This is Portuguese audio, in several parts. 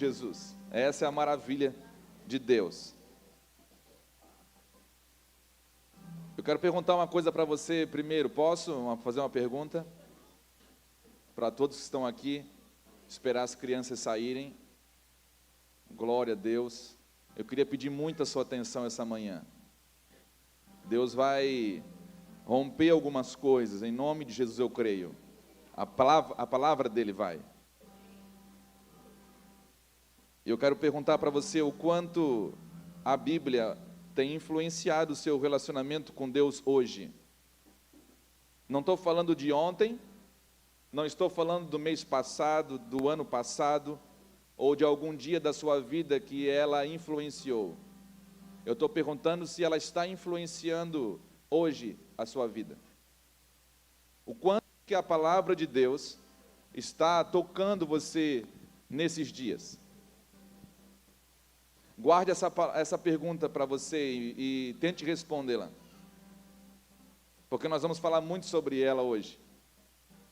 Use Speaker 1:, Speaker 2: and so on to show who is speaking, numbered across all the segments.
Speaker 1: Jesus. Essa é a maravilha de Deus. Eu quero perguntar uma coisa para você primeiro. Posso fazer uma pergunta? Para todos que estão aqui, esperar as crianças saírem. Glória a Deus. Eu queria pedir muito a sua atenção essa manhã. Deus vai romper algumas coisas, em nome de Jesus eu creio. A palavra dele vai. Eu quero perguntar para você o quanto a Bíblia tem influenciado o seu relacionamento com Deus hoje. Não estou falando de ontem, não estou falando do mês passado, do ano passado, ou de algum dia da sua vida que ela influenciou. Eu estou perguntando se ela está influenciando hoje a sua vida. O quanto que a palavra de Deus está tocando você nesses dias. Guarde essa pergunta para você e tente respondê-la. Porque nós vamos falar muito sobre ela hoje.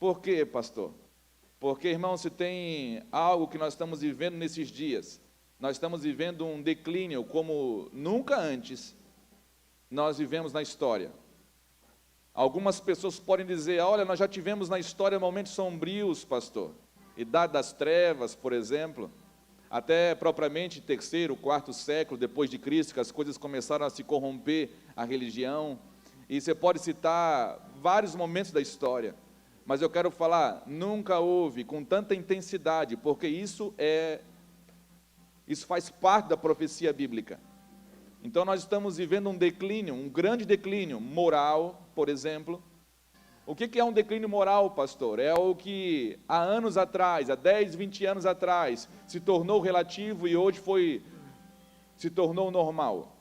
Speaker 1: Por quê, pastor? Porque, irmão, se tem algo que nós estamos vivendo nesses dias, nós estamos vivendo um declínio como nunca antes nós vivemos na história. Algumas pessoas podem dizer, olha, nós já tivemos na história momentos sombrios, pastor. Idade das trevas, por exemplo. Até propriamente terceiro, quarto século depois de Cristo, que as coisas começaram a se corromper, a religião. E você pode citar vários momentos da história. Mas eu quero falar, nunca houve com tanta intensidade, porque isso faz parte da profecia bíblica. Então nós estamos vivendo um declínio, um grande declínio moral, por exemplo. O que é um declínio moral, pastor? É o que há anos atrás, há 10, 20 anos atrás, se tornou relativo e hoje se tornou normal.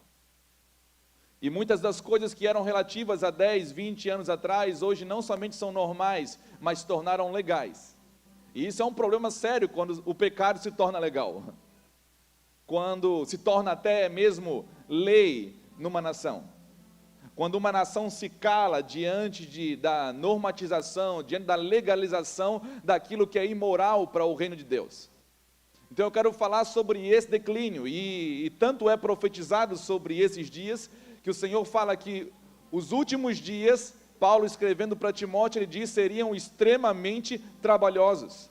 Speaker 1: E muitas das coisas que eram relativas há 10, 20 anos atrás, hoje não somente são normais, mas se tornaram legais. E isso é um problema sério quando o pecado se torna legal. Quando se torna até mesmo lei numa nação. Quando uma nação se cala diante da normatização, diante da legalização daquilo que é imoral para o reino de Deus. Então eu quero falar sobre esse declínio, e tanto é profetizado sobre esses dias, que o Senhor fala que os últimos dias, Paulo escrevendo para Timóteo, ele diz, seriam extremamente trabalhosos.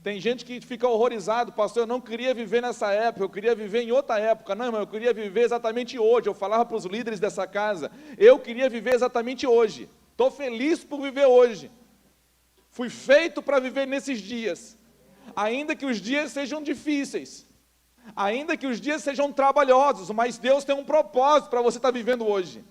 Speaker 1: Tem gente que fica horrorizado, pastor, eu não queria viver nessa época, eu queria viver em outra época. Não, irmão, eu queria viver exatamente hoje. Eu falava para os líderes dessa casa, eu queria viver exatamente hoje. Estou feliz por viver hoje. Fui feito para viver nesses dias. Ainda que os dias sejam difíceis, ainda que os dias sejam trabalhosos, mas Deus tem um propósito para você estar vivendo hoje.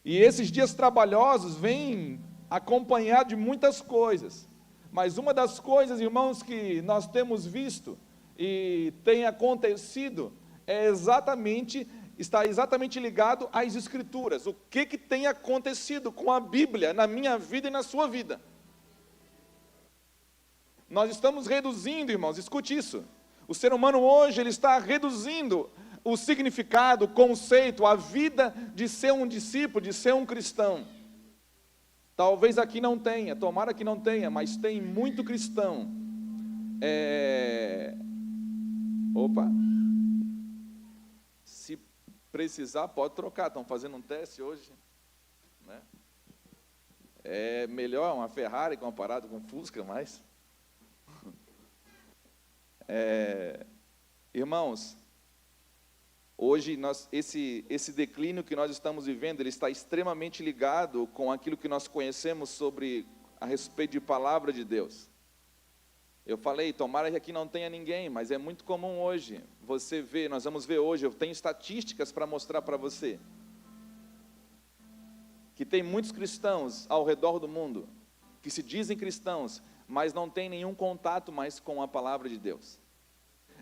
Speaker 1: E esses dias trabalhosos vêm acompanhados de muitas coisas. Mas uma das coisas, irmãos, que nós temos visto e tem acontecido está exatamente ligado às Escrituras. O que tem acontecido com a Bíblia na minha vida e na sua vida? Nós estamos reduzindo, irmãos, escute isso. O ser humano hoje, ele está reduzindo o significado, o conceito, a vida de ser um discípulo, de ser um cristão. Talvez aqui não tenha, tomara que não tenha, mas tem muito cristão. Opa! Se precisar, pode trocar, estão fazendo um teste hoje. Né? É melhor uma Ferrari comparado com um Fusca, mas... Irmãos, hoje esse declínio que nós estamos vivendo, ele está extremamente ligado com aquilo que nós conhecemos a respeito de palavra de Deus. Eu falei, tomara que aqui não tenha ninguém, mas é muito comum hoje, nós vamos ver hoje, eu tenho estatísticas para mostrar para você, que tem muitos cristãos ao redor do mundo, que se dizem cristãos, mas não tem nenhum contato mais com a palavra de Deus.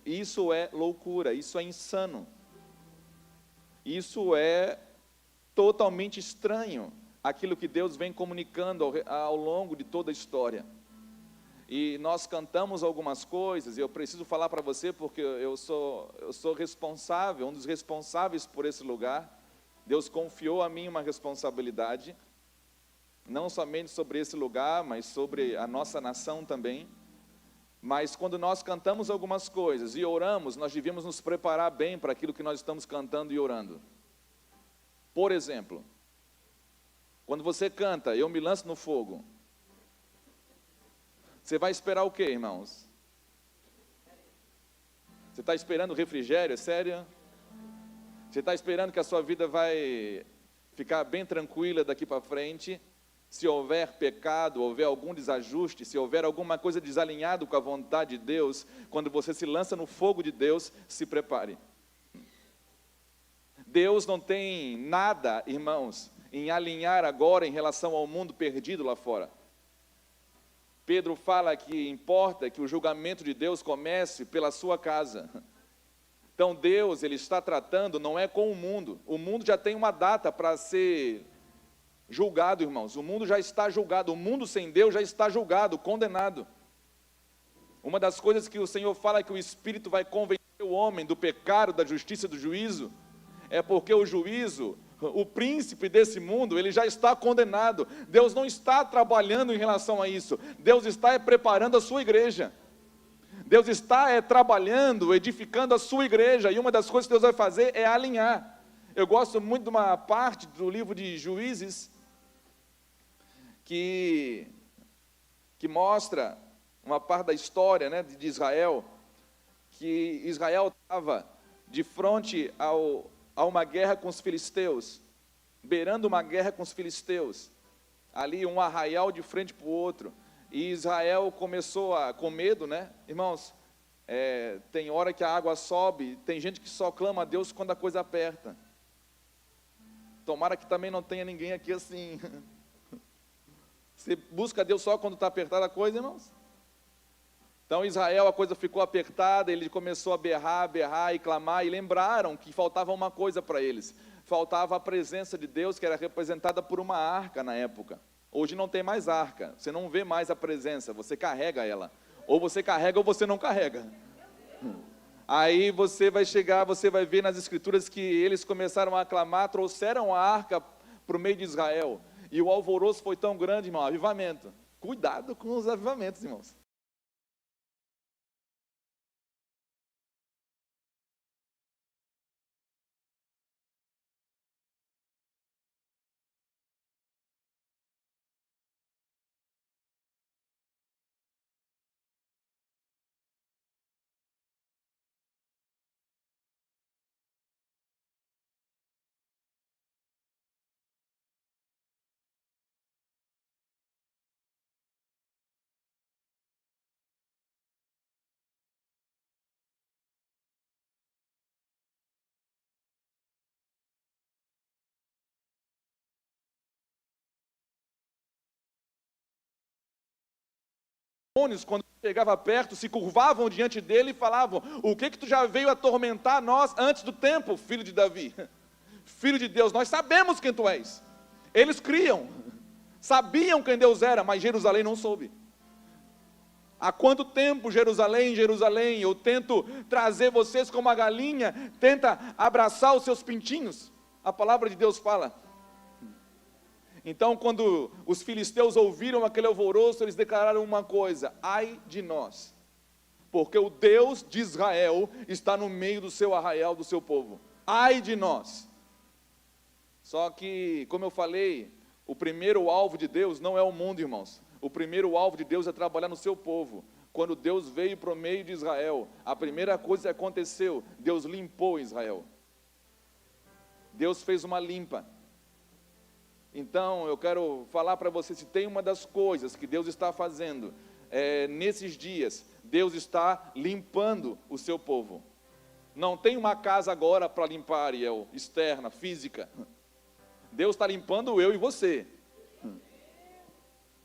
Speaker 1: Isso é loucura, isso é insano. Isso é totalmente estranho, aquilo que Deus vem comunicando ao longo de toda a história. E nós cantamos algumas coisas, e eu preciso falar para você, porque eu sou responsável, um dos responsáveis por esse lugar. Deus confiou a mim uma responsabilidade, não somente sobre esse lugar, mas sobre a nossa nação também. Mas quando nós cantamos algumas coisas e oramos, nós devíamos nos preparar bem para aquilo que nós estamos cantando e orando. Por exemplo, quando você canta, eu me lanço no fogo, você vai esperar o quê, irmãos? Você está esperando refrigério, é sério? Você está esperando que a sua vida vai ficar bem tranquila daqui para frente? Se houver pecado, houver algum desajuste, se houver alguma coisa desalinhada com a vontade de Deus, quando você se lança no fogo de Deus, se prepare. Deus não tem nada, irmãos, em alinhar agora em relação ao mundo perdido lá fora. Pedro fala que importa que o julgamento de Deus comece pela sua casa. Então Deus, Ele está tratando, não é com o mundo já tem uma data para ser julgado, irmãos, o mundo já está julgado, o mundo sem Deus já está julgado, condenado. Uma das coisas que o Senhor fala é que o Espírito vai convencer o homem do pecado, da justiça e do juízo, é porque o juízo, o príncipe desse mundo, ele já está condenado. Deus não está trabalhando em relação a isso, Deus está preparando a sua igreja. Deus está trabalhando, edificando a sua igreja, e uma das coisas que Deus vai fazer é alinhar. Eu gosto muito de uma parte do livro de Juízes, que mostra uma parte da história, né, de Israel, que Israel estava de frente a uma guerra com os filisteus, beirando uma guerra com os filisteus, ali um arraial de frente para o outro, e Israel começou com medo, né, irmãos, tem hora que a água sobe, tem gente que só clama a Deus quando a coisa aperta. Tomara que também não tenha ninguém aqui assim. Você busca Deus só quando está apertada a coisa, irmãos? Então Israel, a coisa ficou apertada, ele começou a berrar e clamar, e lembraram que faltava uma coisa para eles, faltava a presença de Deus, que era representada por uma arca na época. Hoje não tem mais arca, você não vê mais a presença, você carrega ela, ou você carrega ou você não carrega. Aí você vai chegar, você vai ver nas escrituras que eles começaram a clamar, trouxeram a arca para o meio de Israel, e o alvoroço foi tão grande, irmão, avivamento. Cuidado com os avivamentos, irmãos. Quando chegava perto, se curvavam diante dele e falavam: o que tu já veio atormentar nós antes do tempo, filho de Davi? Filho de Deus, nós sabemos quem tu és. Eles criam, sabiam quem Deus era, mas Jerusalém não soube. Há quanto tempo, Jerusalém, Jerusalém, eu tento trazer vocês como a galinha tenta abraçar os seus pintinhos? A palavra de Deus fala. Então, quando os filisteus ouviram aquele alvoroço, eles declararam uma coisa: ai de nós, porque o Deus de Israel está no meio do seu arraial, do seu povo. Ai de nós. Só que, como eu falei, o primeiro alvo de Deus não é o mundo, irmãos. O primeiro alvo de Deus é trabalhar no seu povo. Quando Deus veio para o meio de Israel, a primeira coisa que aconteceu, Deus limpou Israel. Deus fez uma limpa. Então, eu quero falar para você, se tem uma das coisas que Deus está fazendo, nesses dias, Deus está limpando o seu povo. Não tem uma casa agora para limpar, Ariel, externa, física. Deus está limpando eu e você.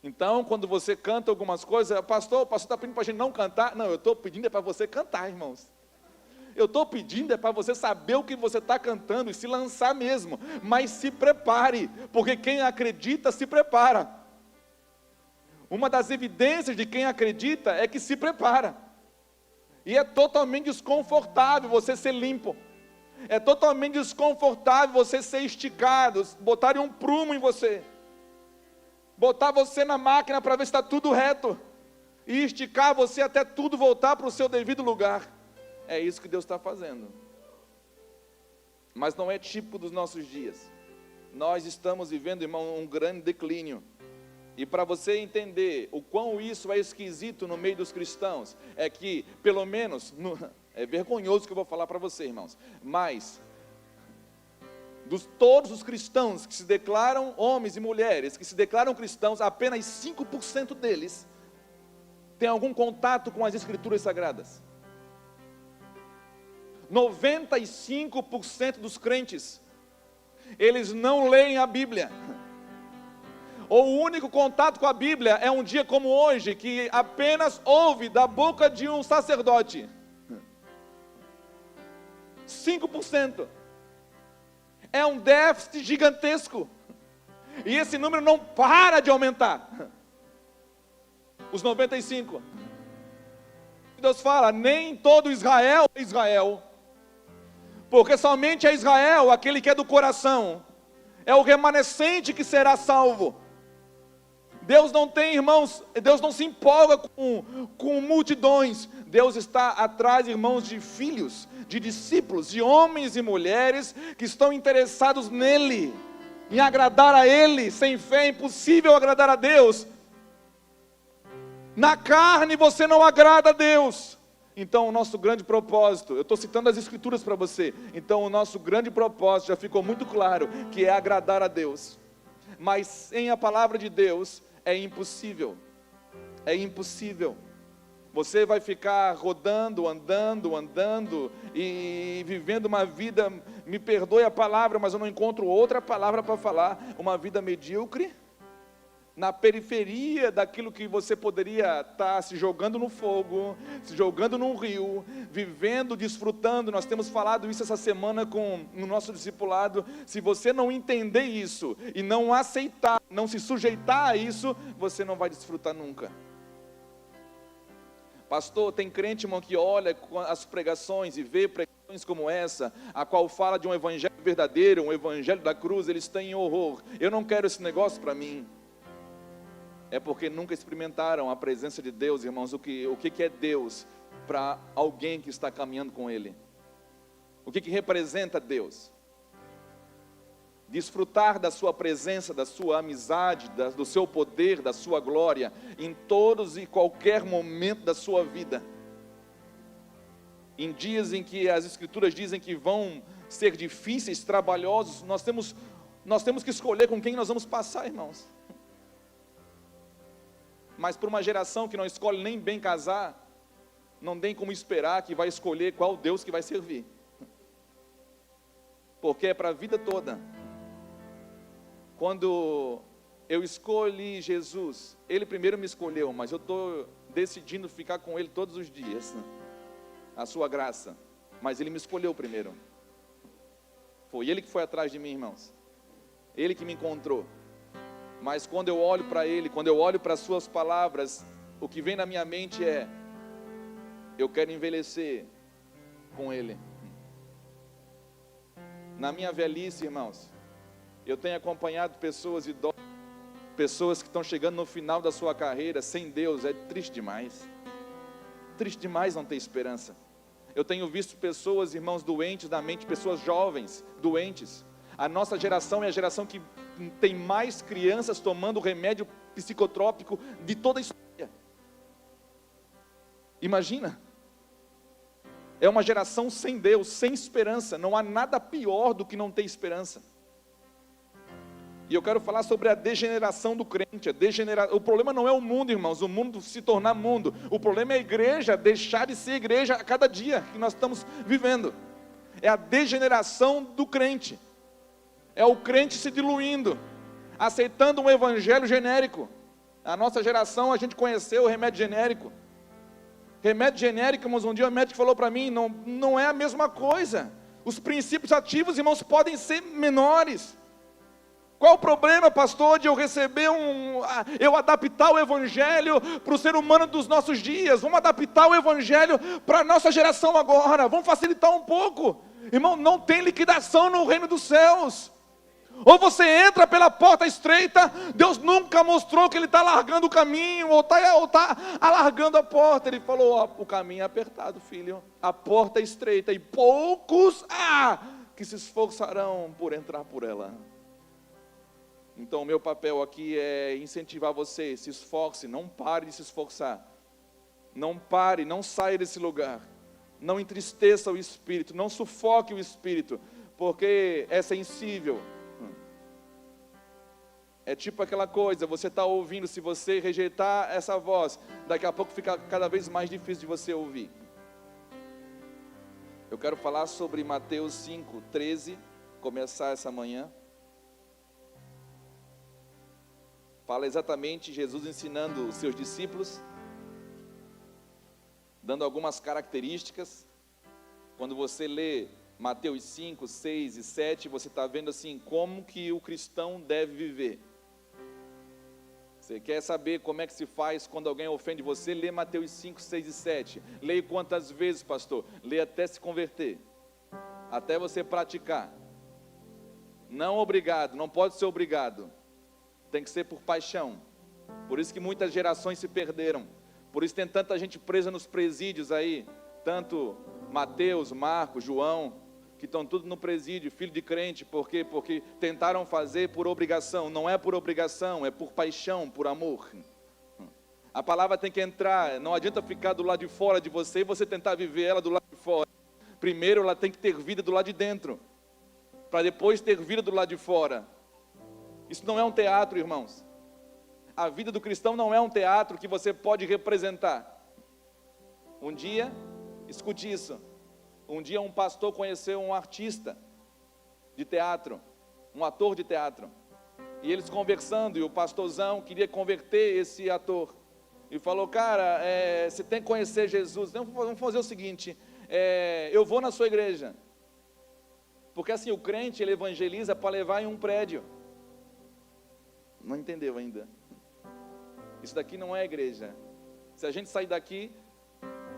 Speaker 1: Então, quando você canta algumas coisas, o pastor está pedindo para a gente não cantar. Não, eu estou pedindo para você cantar, irmãos. Eu estou pedindo para você saber o que você está cantando e se lançar mesmo, mas se prepare, porque quem acredita se prepara. Uma das evidências de quem acredita é que se prepara, e é totalmente desconfortável você ser limpo, é totalmente desconfortável você ser esticado, botarem um prumo em você, botar você na máquina para ver se está tudo reto. e esticar você até tudo voltar para o seu devido lugar. É isso que Deus está fazendo. Mas não é típico dos nossos dias. Nós estamos vivendo, irmão, um grande declínio. E para você entender o quão isso é esquisito no meio dos cristãos, é que, pelo menos, é vergonhoso o que eu vou falar para você, irmãos, mas todos os cristãos que se declaram, homens e mulheres, que se declaram cristãos, apenas 5% deles têm algum contato com as Escrituras Sagradas. 95% dos crentes, eles não leem a Bíblia. Ou o único contato com a Bíblia é um dia como hoje, que apenas ouve da boca de um sacerdote. 5%. É um déficit gigantesco. E esse número não para de aumentar. Os 95%. Deus fala, nem todo Israel é Israel. Porque somente é Israel, aquele que é do coração. É o remanescente que será salvo. Deus não tem, irmãos, Deus não se empolga com multidões. Deus está atrás, irmãos, de filhos, de discípulos, de homens e mulheres que estão interessados nele, em agradar a Ele. Sem fé é impossível agradar a Deus. Na carne você não agrada a Deus. Então o nosso grande propósito, eu estou citando as Escrituras para você, então o nosso grande propósito já ficou muito claro, que é agradar a Deus. Mas sem a palavra de Deus é impossível. É impossível. Você vai ficar rodando, andando e vivendo uma vida, me perdoe a palavra, mas eu não encontro outra palavra para falar, uma vida medíocre, na periferia daquilo que você poderia estar se jogando no fogo, se jogando num rio, vivendo, desfrutando. Nós temos falado isso essa semana no nosso discipulado. Se você não entender isso e não aceitar, não se sujeitar a isso, você não vai desfrutar nunca. Pastor, tem crente, irmão, que olha as pregações e vê pregações como essa, a qual fala de um evangelho verdadeiro, um evangelho da cruz, eles têm horror. Eu não quero esse negócio para mim. É porque nunca experimentaram a presença de Deus, irmãos. O que é Deus para alguém que está caminhando com Ele? O que representa Deus? Desfrutar da sua presença, da sua amizade, do seu poder, da sua glória, em todos e qualquer momento da sua vida. Em dias em que as Escrituras dizem que vão ser difíceis, trabalhosos, nós temos que escolher com quem nós vamos passar, irmãos. Mas para uma geração que não escolhe nem bem casar, não tem como esperar que vai escolher qual Deus que vai servir. Porque é para a vida toda. Quando eu escolhi Jesus, Ele primeiro me escolheu, mas eu estou decidindo ficar com Ele todos os dias. A sua graça. Mas Ele me escolheu primeiro. Foi Ele que foi atrás de mim, irmãos. Ele que me encontrou. Mas quando eu olho para Ele, quando eu olho para as suas palavras, o que vem na minha mente é: eu quero envelhecer com Ele. Na minha velhice, irmãos, eu tenho acompanhado pessoas idosas, pessoas que estão chegando no final da sua carreira sem Deus. É triste demais. Triste demais não ter esperança. Eu tenho visto pessoas, irmãos, doentes da mente, pessoas jovens, doentes. A nossa geração é a geração que tem mais crianças tomando remédio psicotrópico de toda a história. Imagina. É uma geração sem Deus, sem esperança. Não há nada pior do que não ter esperança. E eu quero falar sobre a degeneração do crente. O problema não é o mundo, irmãos, o mundo se tornar mundo. O problema é a igreja deixar de ser igreja a cada dia que nós estamos vivendo. É a degeneração do crente. É o crente se diluindo, aceitando um evangelho genérico. A nossa geração, a gente conheceu o remédio genérico. Remédio genérico, irmãos, um dia o médico falou para mim, não é a mesma coisa. Os princípios ativos, irmãos, podem ser menores. Qual o problema, pastor, de eu receber eu adaptar o evangelho para o ser humano dos nossos dias? Vamos adaptar o evangelho para a nossa geração agora. Vamos facilitar um pouco. Irmão, não tem liquidação no reino dos céus. Ou você entra pela porta estreita, Deus nunca mostrou que Ele está alargando o caminho, ou está alargando a porta. Ele falou, ó, o caminho é apertado, filho, a porta é estreita, e poucos que se esforçarão por entrar por ela. Então o meu papel aqui é incentivar você, se esforce, não pare de se esforçar. Não pare, não saia desse lugar. Não entristeça o Espírito, não sufoque o Espírito, porque é sensível. É tipo aquela coisa, você está ouvindo, se você rejeitar essa voz, daqui a pouco fica cada vez mais difícil de você ouvir. Eu quero falar sobre Mateus 5:13, começar essa manhã. Fala exatamente Jesus ensinando os seus discípulos, dando algumas características. Quando você lê Mateus 5, 6 e 7, você está vendo assim, como que o cristão deve viver. Você quer saber como é que se faz quando alguém ofende você? Lê Mateus 5, 6 e 7. Leia quantas vezes, pastor? Lê até se converter, até você praticar. Não obrigado, não pode ser obrigado. Tem que ser por paixão. Por isso que muitas gerações se perderam. Por isso tem tanta gente presa nos presídios aí. Tanto Mateus, Marcos, João, que estão tudo no presídio, filho de crente. Por quê? Porque tentaram fazer por obrigação. Não é por obrigação, é por paixão, por amor. A palavra tem que entrar. Não adianta ficar do lado de fora de você e você tentar viver ela do lado de fora. Primeiro ela tem que ter vida do lado de dentro, para depois ter vida do lado de fora. Isso não é um teatro, irmãos. A vida do cristão não é um teatro que você pode representar. Um dia, escute isso, um dia um pastor conheceu um artista de teatro, um ator de teatro, e eles conversando, e o pastorzão queria converter esse ator, e falou, cara, você tem que conhecer Jesus, então, vamos fazer o seguinte, eu vou na sua igreja, porque assim, o crente ele evangeliza para levar em um prédio. Não entendeu ainda? Isso daqui não é igreja. Se a gente sair daqui,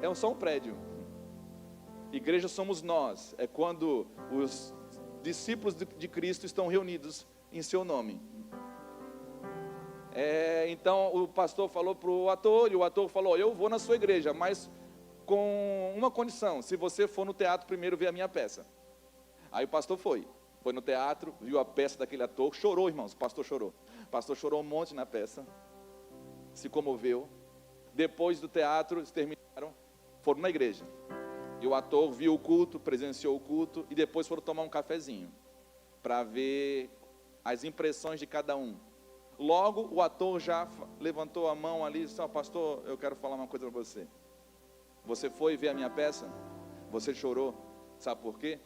Speaker 1: é só um prédio. Igreja somos nós. É quando os discípulos de Cristo estão reunidos em seu nome. Então o pastor falou para o ator, e o ator falou, eu vou na sua igreja, mas com uma condição, se você for no teatro primeiro ver a minha peça. Aí o pastor foi no teatro, viu a peça daquele ator, chorou, irmãos, o pastor chorou. O pastor chorou um monte na peça, se comoveu. Depois do teatro, eles terminaram, foram na igreja. E o ator viu o culto, presenciou o culto, e depois foram tomar um cafezinho, para ver as impressões de cada um. Logo, o ator já levantou a mão ali e disse, pastor, eu quero falar uma coisa para você. Você foi ver a minha peça? Você chorou? Sabe por quê?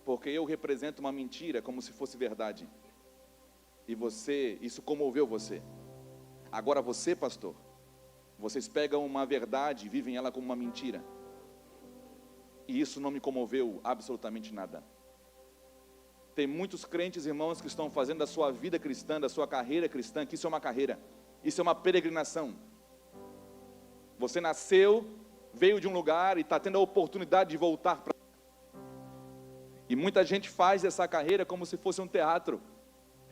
Speaker 1: Porque eu represento uma mentira como se fosse verdade. E isso comoveu você. Agora você, pastor, vocês pegam uma verdade e vivem ela como uma mentira. E isso não me comoveu absolutamente nada. Tem muitos crentes, irmãos, que estão fazendo da sua vida cristã, da sua carreira cristã, que isso é uma carreira, isso é uma peregrinação. Você nasceu, veio de um lugar e está tendo a oportunidade de voltar para. E muita gente faz essa carreira como se fosse um teatro.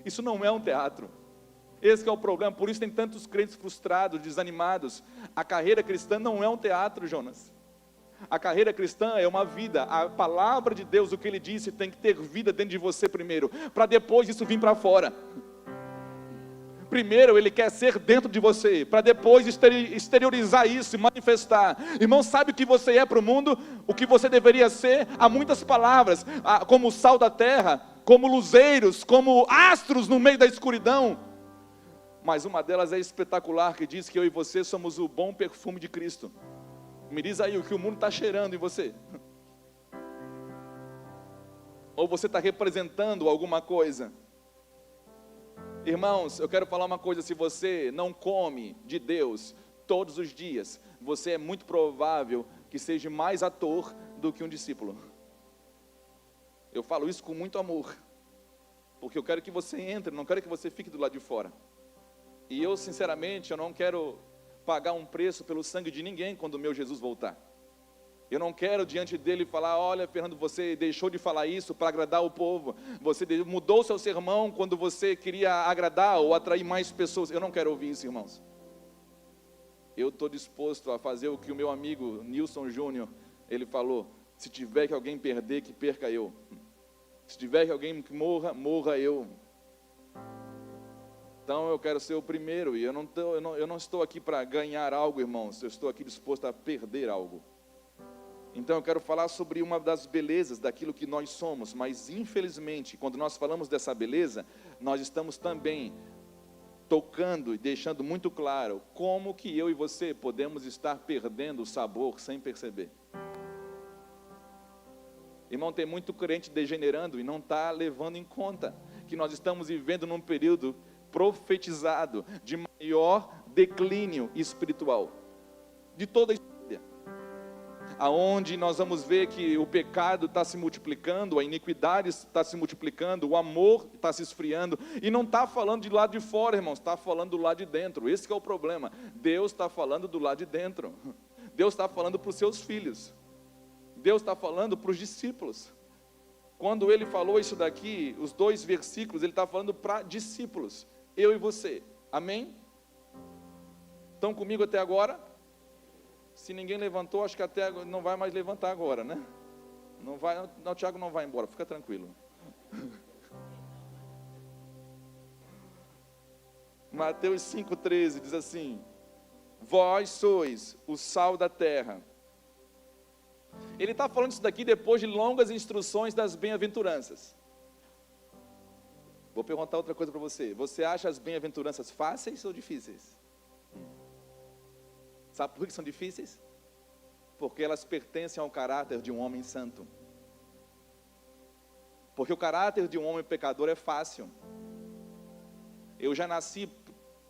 Speaker 1: Isso não é um teatro. Esse é o problema, por isso tem tantos crentes frustrados, desanimados. A carreira cristã não é um teatro, Jonas. A carreira cristã é uma vida. A palavra de Deus, o que Ele disse, tem que ter vida dentro de você primeiro, para depois isso vir para fora. Primeiro Ele quer ser dentro de você, para depois exteriorizar isso e manifestar. Irmão, sabe o que você é para o mundo? O que você deveria ser? Há muitas palavras, como o sal da terra, como luzeiros, como astros no meio da escuridão. Mas uma delas é espetacular, que diz que eu e você somos o bom perfume de Cristo. Me diz aí o que o mundo está cheirando em você. Ou você está representando alguma coisa? Irmãos, eu quero falar uma coisa, se você não come de Deus todos os dias, você é muito provável que seja mais ator do que um discípulo. Eu falo isso com muito amor, porque eu quero que você entre, não quero que você fique do lado de fora. E eu, sinceramente, eu não quero pagar um preço pelo sangue de ninguém quando o meu Jesus voltar. Eu não quero diante dele falar: olha, Fernando, você deixou de falar isso para agradar o povo. Você mudou seu sermão quando você queria agradar ou atrair mais pessoas. Eu não quero ouvir isso, irmãos. Eu estou disposto a fazer o que o meu amigo Nilson Júnior, ele falou: se tiver que alguém perder, que perca eu. Se tiver que alguém que morra, morra eu. Então eu quero ser o primeiro, e eu não estou aqui para ganhar algo, irmãos. Eu estou aqui disposto a perder algo. Então eu quero falar sobre uma das belezas daquilo que nós somos, mas infelizmente, quando nós falamos dessa beleza, nós estamos também tocando e deixando muito claro como que eu e você podemos estar perdendo o sabor sem perceber. Irmão, tem muito crente degenerando e não está levando em conta que nós estamos vivendo num período profetizado de maior declínio espiritual de toda a história, aonde nós vamos ver que o pecado está se multiplicando, a iniquidade está se multiplicando, o amor está se esfriando, e não está falando de lado de fora, irmãos, está falando do lado de dentro. Esse que é o problema. Deus está falando do lado de dentro. Deus está falando para os seus filhos. Deus está falando para os discípulos. Quando ele falou isso daqui, os 2 versículos, ele está falando para discípulos, eu e você. Amém? Estão comigo até agora? Se ninguém levantou, acho que até não vai mais levantar agora, né? Não vai, não, Tiago não vai embora, fica tranquilo. Mateus 5,13 diz assim: vós sois o sal da terra. Ele está falando isso daqui depois de longas instruções das bem-aventuranças. Vou perguntar outra coisa para você. Você acha as bem-aventuranças fáceis ou difíceis? Sabe por que são difíceis? Porque elas pertencem ao caráter de um homem santo. Porque o caráter de um homem pecador é fácil. Eu já nasci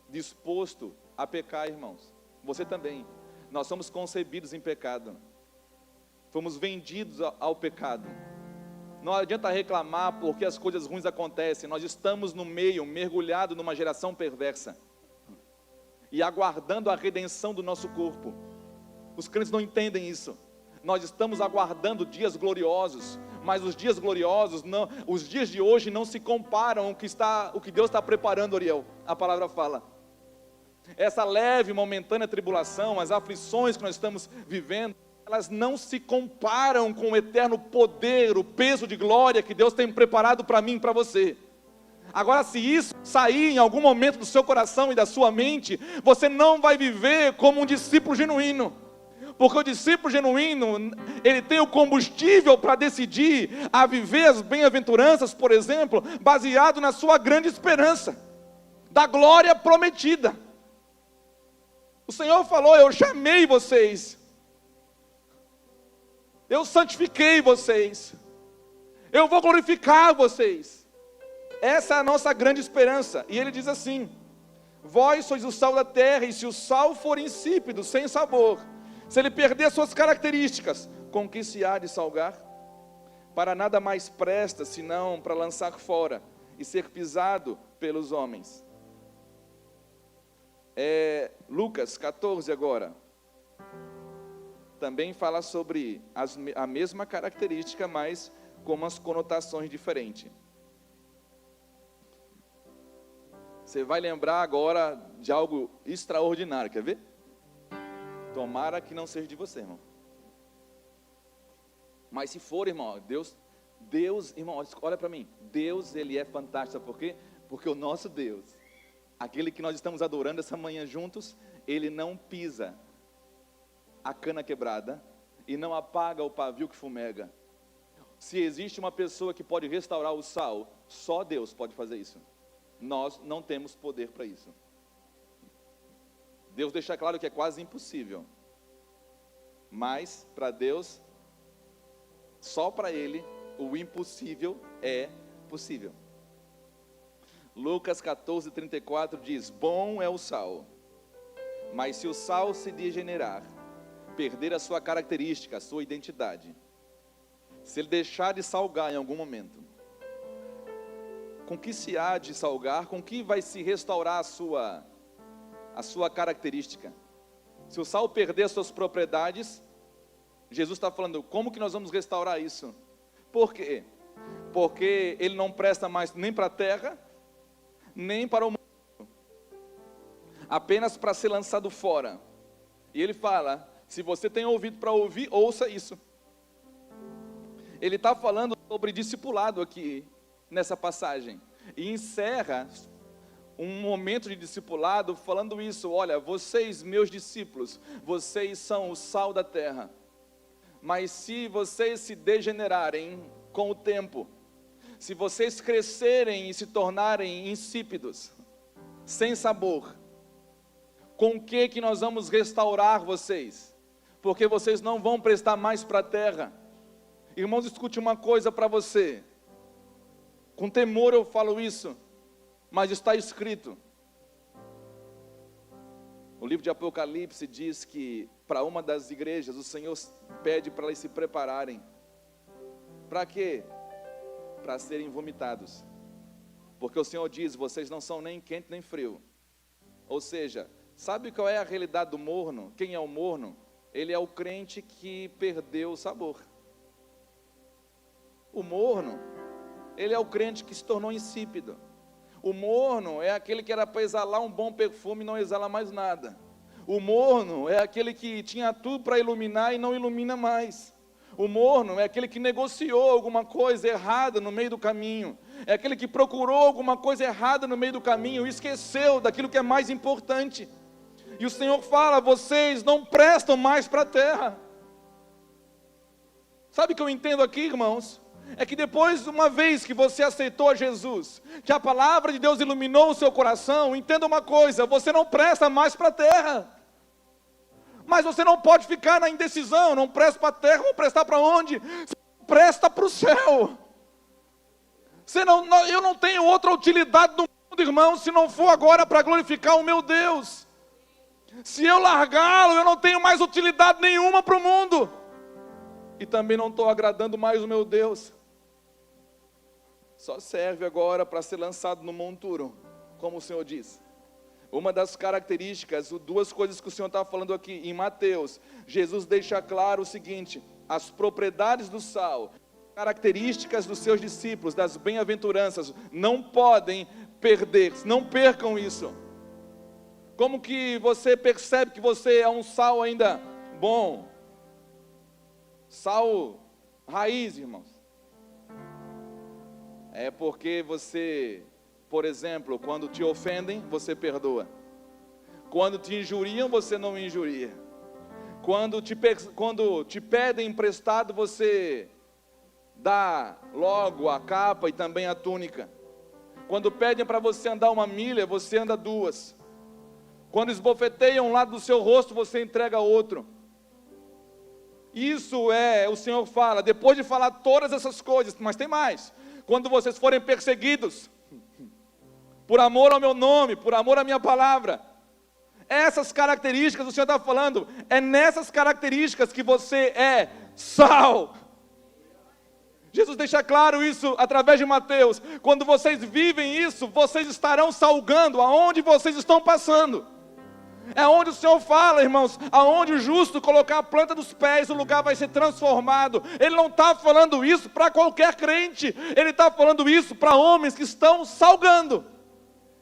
Speaker 1: disposto a pecar, irmãos. Você também. Nós somos concebidos em pecado. Fomos vendidos ao pecado. Não adianta reclamar porque as coisas ruins acontecem. Nós estamos no meio, mergulhado numa geração perversa, e aguardando a redenção do nosso corpo. Os crentes não entendem isso. Nós estamos aguardando dias gloriosos, mas os dias gloriosos, não, os dias de hoje não se comparam ao o que Deus está preparando, Ariel. A palavra fala. Essa leve, momentânea tribulação, as aflições que nós estamos vivendo, elas não se comparam com o eterno poder, o peso de glória que Deus tem preparado para mim e para você. Agora, se isso sair em algum momento do seu coração e da sua mente, você não vai viver como um discípulo genuíno. Porque o discípulo genuíno, ele tem o combustível para decidir a viver as bem-aventuranças, por exemplo, baseado na sua grande esperança, da glória prometida. O Senhor falou: eu chamei vocês, eu santifiquei vocês, eu vou glorificar vocês. Essa é a nossa grande esperança. E ele diz assim: vós sois o sal da terra, e se o sal for insípido, sem sabor, se ele perder suas características, com que se há de salgar? Para nada mais presta, senão para lançar fora e ser pisado pelos homens. Lucas 14 agora, também fala sobre a mesma característica, mas com umas conotações diferentes. Você vai lembrar agora de algo extraordinário, quer ver? Tomara que não seja de você, irmão. Mas se for, irmão, Deus, irmão, olha para mim. Deus, Ele é fantástico, sabe por quê? Porque o nosso Deus, aquele que nós estamos adorando essa manhã juntos, Ele não pisa a cana quebrada e não apaga o pavio que fumega. Se existe uma pessoa que pode restaurar o sal, só Deus pode fazer isso. Nós não temos poder para isso. Deus deixa claro que é quase impossível. Mas para Deus, só para Ele, o impossível é possível. Lucas 14:34 diz: bom é o sal, mas se o sal se degenerar, perder a sua característica, a sua identidade, se ele deixar de salgar em algum momento, com que se há de salgar? Com que vai se restaurar a sua característica? Se o sal perder suas propriedades, Jesus está falando, como que nós vamos restaurar isso? Por quê? Porque ele não presta mais nem para a terra, nem para o mundo, apenas para ser lançado fora. E ele fala, se você tem ouvido para ouvir, ouça isso. Ele está falando sobre discipulado aqui, nessa passagem, e encerra um momento de discipulado falando isso, olha, vocês, meus discípulos, vocês são o sal da terra, mas se vocês se degenerarem com o tempo, se vocês crescerem e se tornarem insípidos, sem sabor, com o que nós vamos restaurar vocês? Porque vocês não vão prestar mais para a terra. Irmãos, escute uma coisa para você, com temor eu falo isso, mas está escrito. O livro de Apocalipse diz que para uma das igrejas o Senhor pede para elas se prepararem. Para quê? Para serem vomitados. Porque o Senhor diz, vocês não são nem quente nem frio. Ou seja, sabe qual é a realidade do morno? Quem é o morno? Ele é o crente que perdeu o sabor. O morno, ele é o crente que se tornou insípido. O morno é aquele que era para exalar um bom perfume e não exala mais nada. O morno é aquele que tinha tudo para iluminar e não ilumina mais. O morno é aquele que negociou alguma coisa errada no meio do caminho. É aquele que procurou alguma coisa errada no meio do caminho e esqueceu daquilo que é mais importante. E o Senhor fala, vocês não prestam mais para a terra. Sabe o que eu entendo aqui, irmãos? É que depois, uma vez que você aceitou Jesus, que a palavra de Deus iluminou o seu coração, entenda uma coisa, você não presta mais para a terra. Mas você não pode ficar na indecisão, não presta para a terra, vou prestar para onde? Você presta para o céu. Eu não tenho outra utilidade no mundo, irmão, se não for agora para glorificar o meu Deus. Se eu largá-lo, eu não tenho mais utilidade nenhuma para o mundo. E também não estou agradando mais o meu Deus. Só serve agora para ser lançado no monturo, como o Senhor diz. Uma das características, duas coisas que o Senhor está falando aqui em Mateus, Jesus deixa claro o seguinte, as propriedades do sal, características dos seus discípulos, das bem-aventuranças, não podem perder, não percam isso. Como que você percebe que você é um sal ainda bom? Sal raiz, irmãos. É porque você, por exemplo, quando te ofendem, você perdoa. Quando te injuriam, você não injuria. Quando te pedem emprestado, você dá logo a capa e também a túnica. Quando pedem para você andar 1 milha, você anda 2. Quando esbofeteiam um lado do seu rosto, você entrega outro. Isso o Senhor fala, depois de falar todas essas coisas, mas tem mais. Quando vocês forem perseguidos, por amor ao meu nome, por amor à minha palavra, essas características o Senhor está falando, é nessas características que você é sal. Jesus deixa claro isso através de Mateus, quando vocês vivem isso, vocês estarão salgando aonde vocês estão passando. É onde o Senhor fala, irmãos, aonde o justo colocar a planta dos pés, o lugar vai ser transformado. Ele não está falando isso para qualquer crente, ele está falando isso para homens que estão salgando,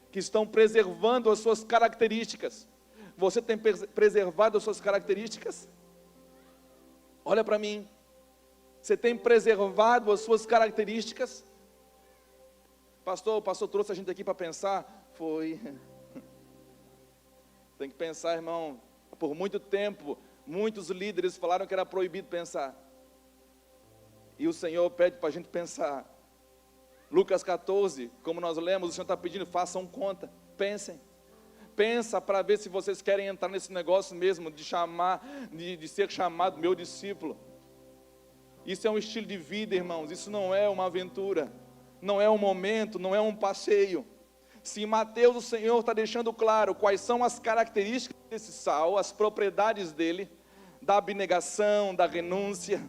Speaker 1: que estão preservando as suas características. Você tem preservado as suas características? Olha para mim, você tem preservado as suas características? O pastor trouxe a gente aqui para pensar, foi... Tem que pensar, irmão, por muito tempo, muitos líderes falaram que era proibido pensar. E o Senhor pede para a gente pensar. Lucas 14, como nós lemos, o Senhor está pedindo, façam conta, pensem. Pensa para ver se vocês querem entrar nesse negócio mesmo, de ser chamado meu discípulo. Isso é um estilo de vida, irmãos, isso não é uma aventura, não é um momento, não é um passeio. Se em Mateus o Senhor está deixando claro quais são as características desse sal, as propriedades dele, da abnegação, da renúncia,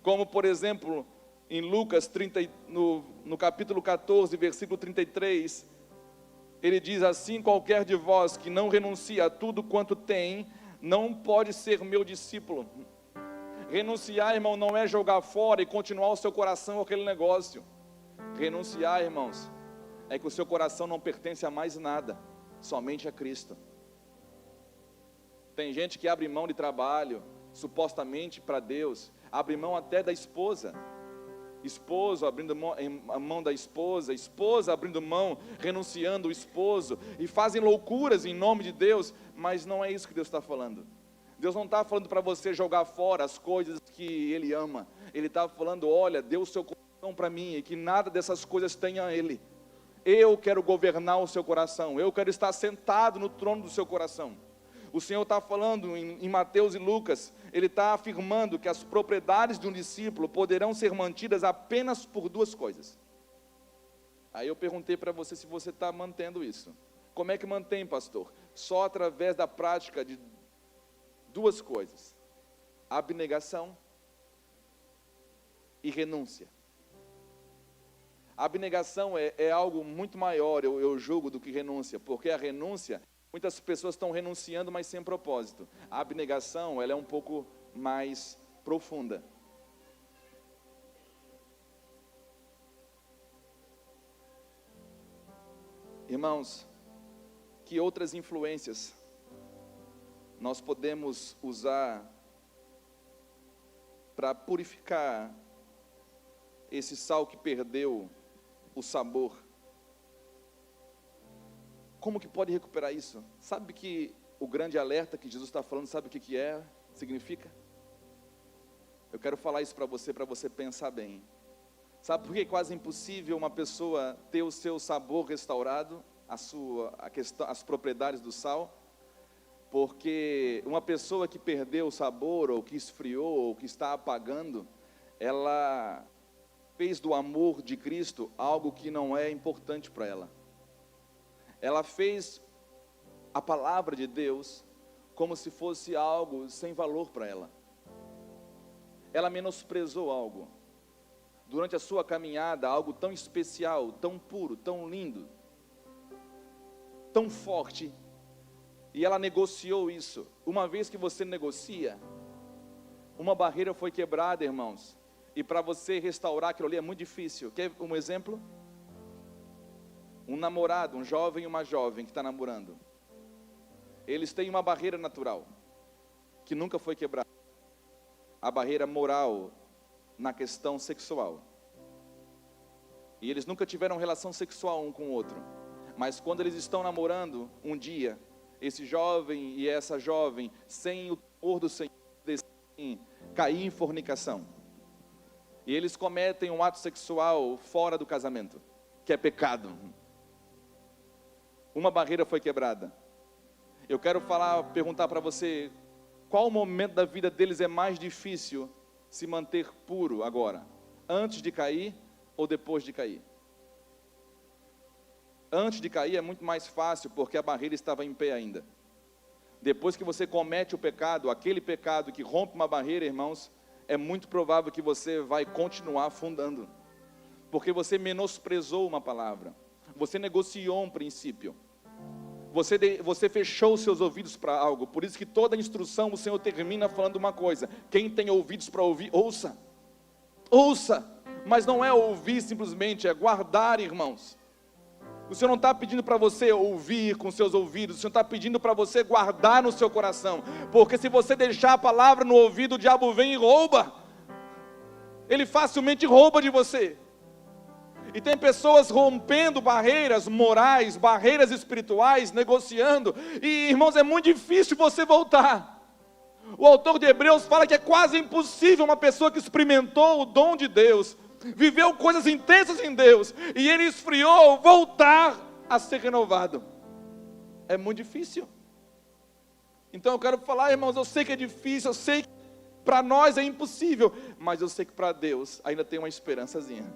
Speaker 1: como por exemplo, em Lucas 30, no capítulo 14, versículo 33, ele diz assim, qualquer de vós que não renuncia a tudo quanto tem, não pode ser meu discípulo. Renunciar, irmão, não é jogar fora e continuar o seu coração com aquele negócio. Renunciar, irmãos, é que o seu coração não pertence a mais nada, somente a Cristo. Tem gente que abre mão de trabalho, supostamente para Deus, abre mão até da esposa. Esposo abrindo mão da esposa, esposa abrindo mão, renunciando o esposo, e fazem loucuras em nome de Deus, mas não é isso que Deus está falando. Deus não está falando para você jogar fora as coisas que Ele ama. Ele está falando, olha, dê o seu coração para mim, e que nada dessas coisas tenha a Ele. Eu quero governar o seu coração, eu quero estar sentado no trono do seu coração. O Senhor está falando em Mateus e Lucas, Ele está afirmando que as propriedades de um discípulo poderão ser mantidas apenas por duas coisas. Aí eu perguntei para você se você está mantendo isso. Como é que mantém, pastor? Só através da prática de duas coisas: abnegação e renúncia. A abnegação é algo muito maior, eu julgo, do que renúncia, porque a renúncia, muitas pessoas estão renunciando, mas sem propósito. A abnegação, ela é um pouco mais profunda. Irmãos, que outras influências nós podemos usar para purificar esse sal que perdeu o sabor? Como que pode recuperar isso? Sabe que o grande alerta que Jesus está falando, sabe o que significa? Eu quero falar isso para você pensar bem. Sabe por que é quase impossível uma pessoa ter o seu sabor restaurado, as propriedades do sal? Porque uma pessoa que perdeu o sabor, ou que esfriou, ou que está apagando, ela fez do amor de Cristo algo que não é importante para ela. Ela fez a palavra de Deus como se fosse algo sem valor para ela. Ela menosprezou algo. Durante a sua caminhada, algo tão especial, tão puro, tão lindo, tão forte, e ela negociou isso. Uma vez que você negocia, uma barreira foi quebrada, irmãos, e para você restaurar aquilo ali é muito difícil. Quer um exemplo? Um namorado, um jovem e uma jovem que está namorando, eles têm uma barreira natural, que nunca foi quebrada, a barreira moral na questão sexual, e eles nunca tiveram relação sexual um com o outro, mas quando eles estão namorando, um dia, esse jovem e essa jovem, sem o temor do Senhor, decidem cair em fornicação, e eles cometem um ato sexual fora do casamento, que é pecado. Uma barreira foi quebrada. Eu quero perguntar para você, qual momento da vida deles é mais difícil se manter puro agora? Antes de cair ou depois de cair? Antes de cair é muito mais fácil, porque a barreira estava em pé ainda. Depois que você comete o pecado, aquele pecado que rompe uma barreira, irmãos, é muito provável que você vai continuar afundando, porque você menosprezou uma palavra, você negociou um princípio, você fechou os seus ouvidos para algo. Por isso que toda instrução o Senhor termina falando uma coisa: quem tem ouvidos para ouvir, ouça. Ouça, mas não é ouvir simplesmente, é guardar, irmãos. O Senhor não está pedindo para você ouvir com seus ouvidos, o Senhor está pedindo para você guardar no seu coração, porque se você deixar a palavra no ouvido, o diabo vem e rouba, ele facilmente rouba de você. E tem pessoas rompendo barreiras morais, barreiras espirituais, negociando, e irmãos, é muito difícil você voltar. O autor de Hebreus fala que é quase impossível uma pessoa que experimentou o dom de Deus, viveu coisas intensas em Deus, e ele esfriou, voltar a ser renovado. É muito difícil. Então eu quero falar, irmãos, eu sei que é difícil, eu sei que para nós é impossível, mas eu sei que para Deus ainda tem uma esperançazinha.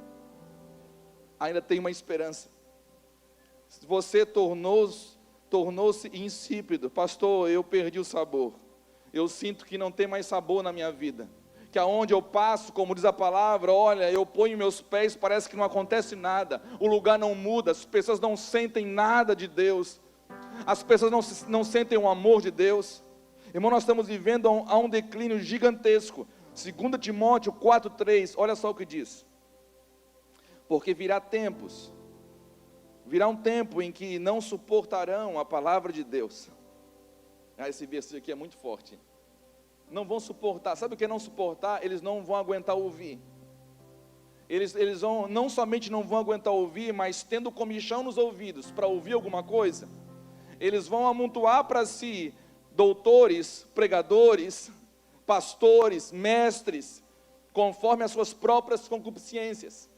Speaker 1: Ainda tem uma esperança. Se você tornou-se insípido, pastor, eu perdi o sabor, eu sinto que não tem mais sabor na minha vida, que aonde eu passo, como diz a palavra, olha, eu ponho meus pés, parece que não acontece nada, o lugar não muda, as pessoas não sentem nada de Deus, as pessoas não sentem o amor de Deus. Irmão, nós estamos vivendo a um declínio gigantesco. 2 Timóteo 4,3, olha só o que diz. Porque virá um tempo em que não suportarão a palavra de Deus. Esse versículo aqui é muito forte. Não vão suportar, sabe o que é não suportar? Eles não vão aguentar ouvir. Eles não somente não vão aguentar ouvir, mas tendo comichão nos ouvidos para ouvir alguma coisa, eles vão amontoar para si doutores, pregadores, pastores, mestres, conforme as suas próprias concupiscências.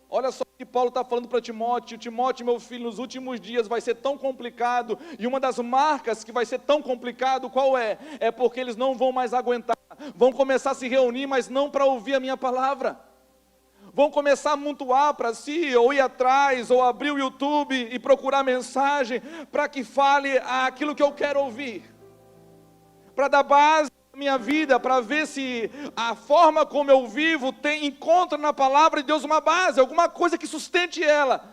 Speaker 1: Olha só o que Paulo está falando para Timóteo. Timóteo, meu filho, nos últimos dias vai ser tão complicado, e uma das marcas que vai ser tão complicado, qual é? É porque eles não vão mais aguentar, vão começar a se reunir, mas não para ouvir a minha palavra. Vão começar a amontoar para si, ou ir atrás, ou abrir o YouTube e procurar mensagem, para que fale aquilo que eu quero ouvir, para dar base à minha vida, para ver se a forma como eu vivo encontra na palavra de Deus uma base, alguma coisa que sustente ela.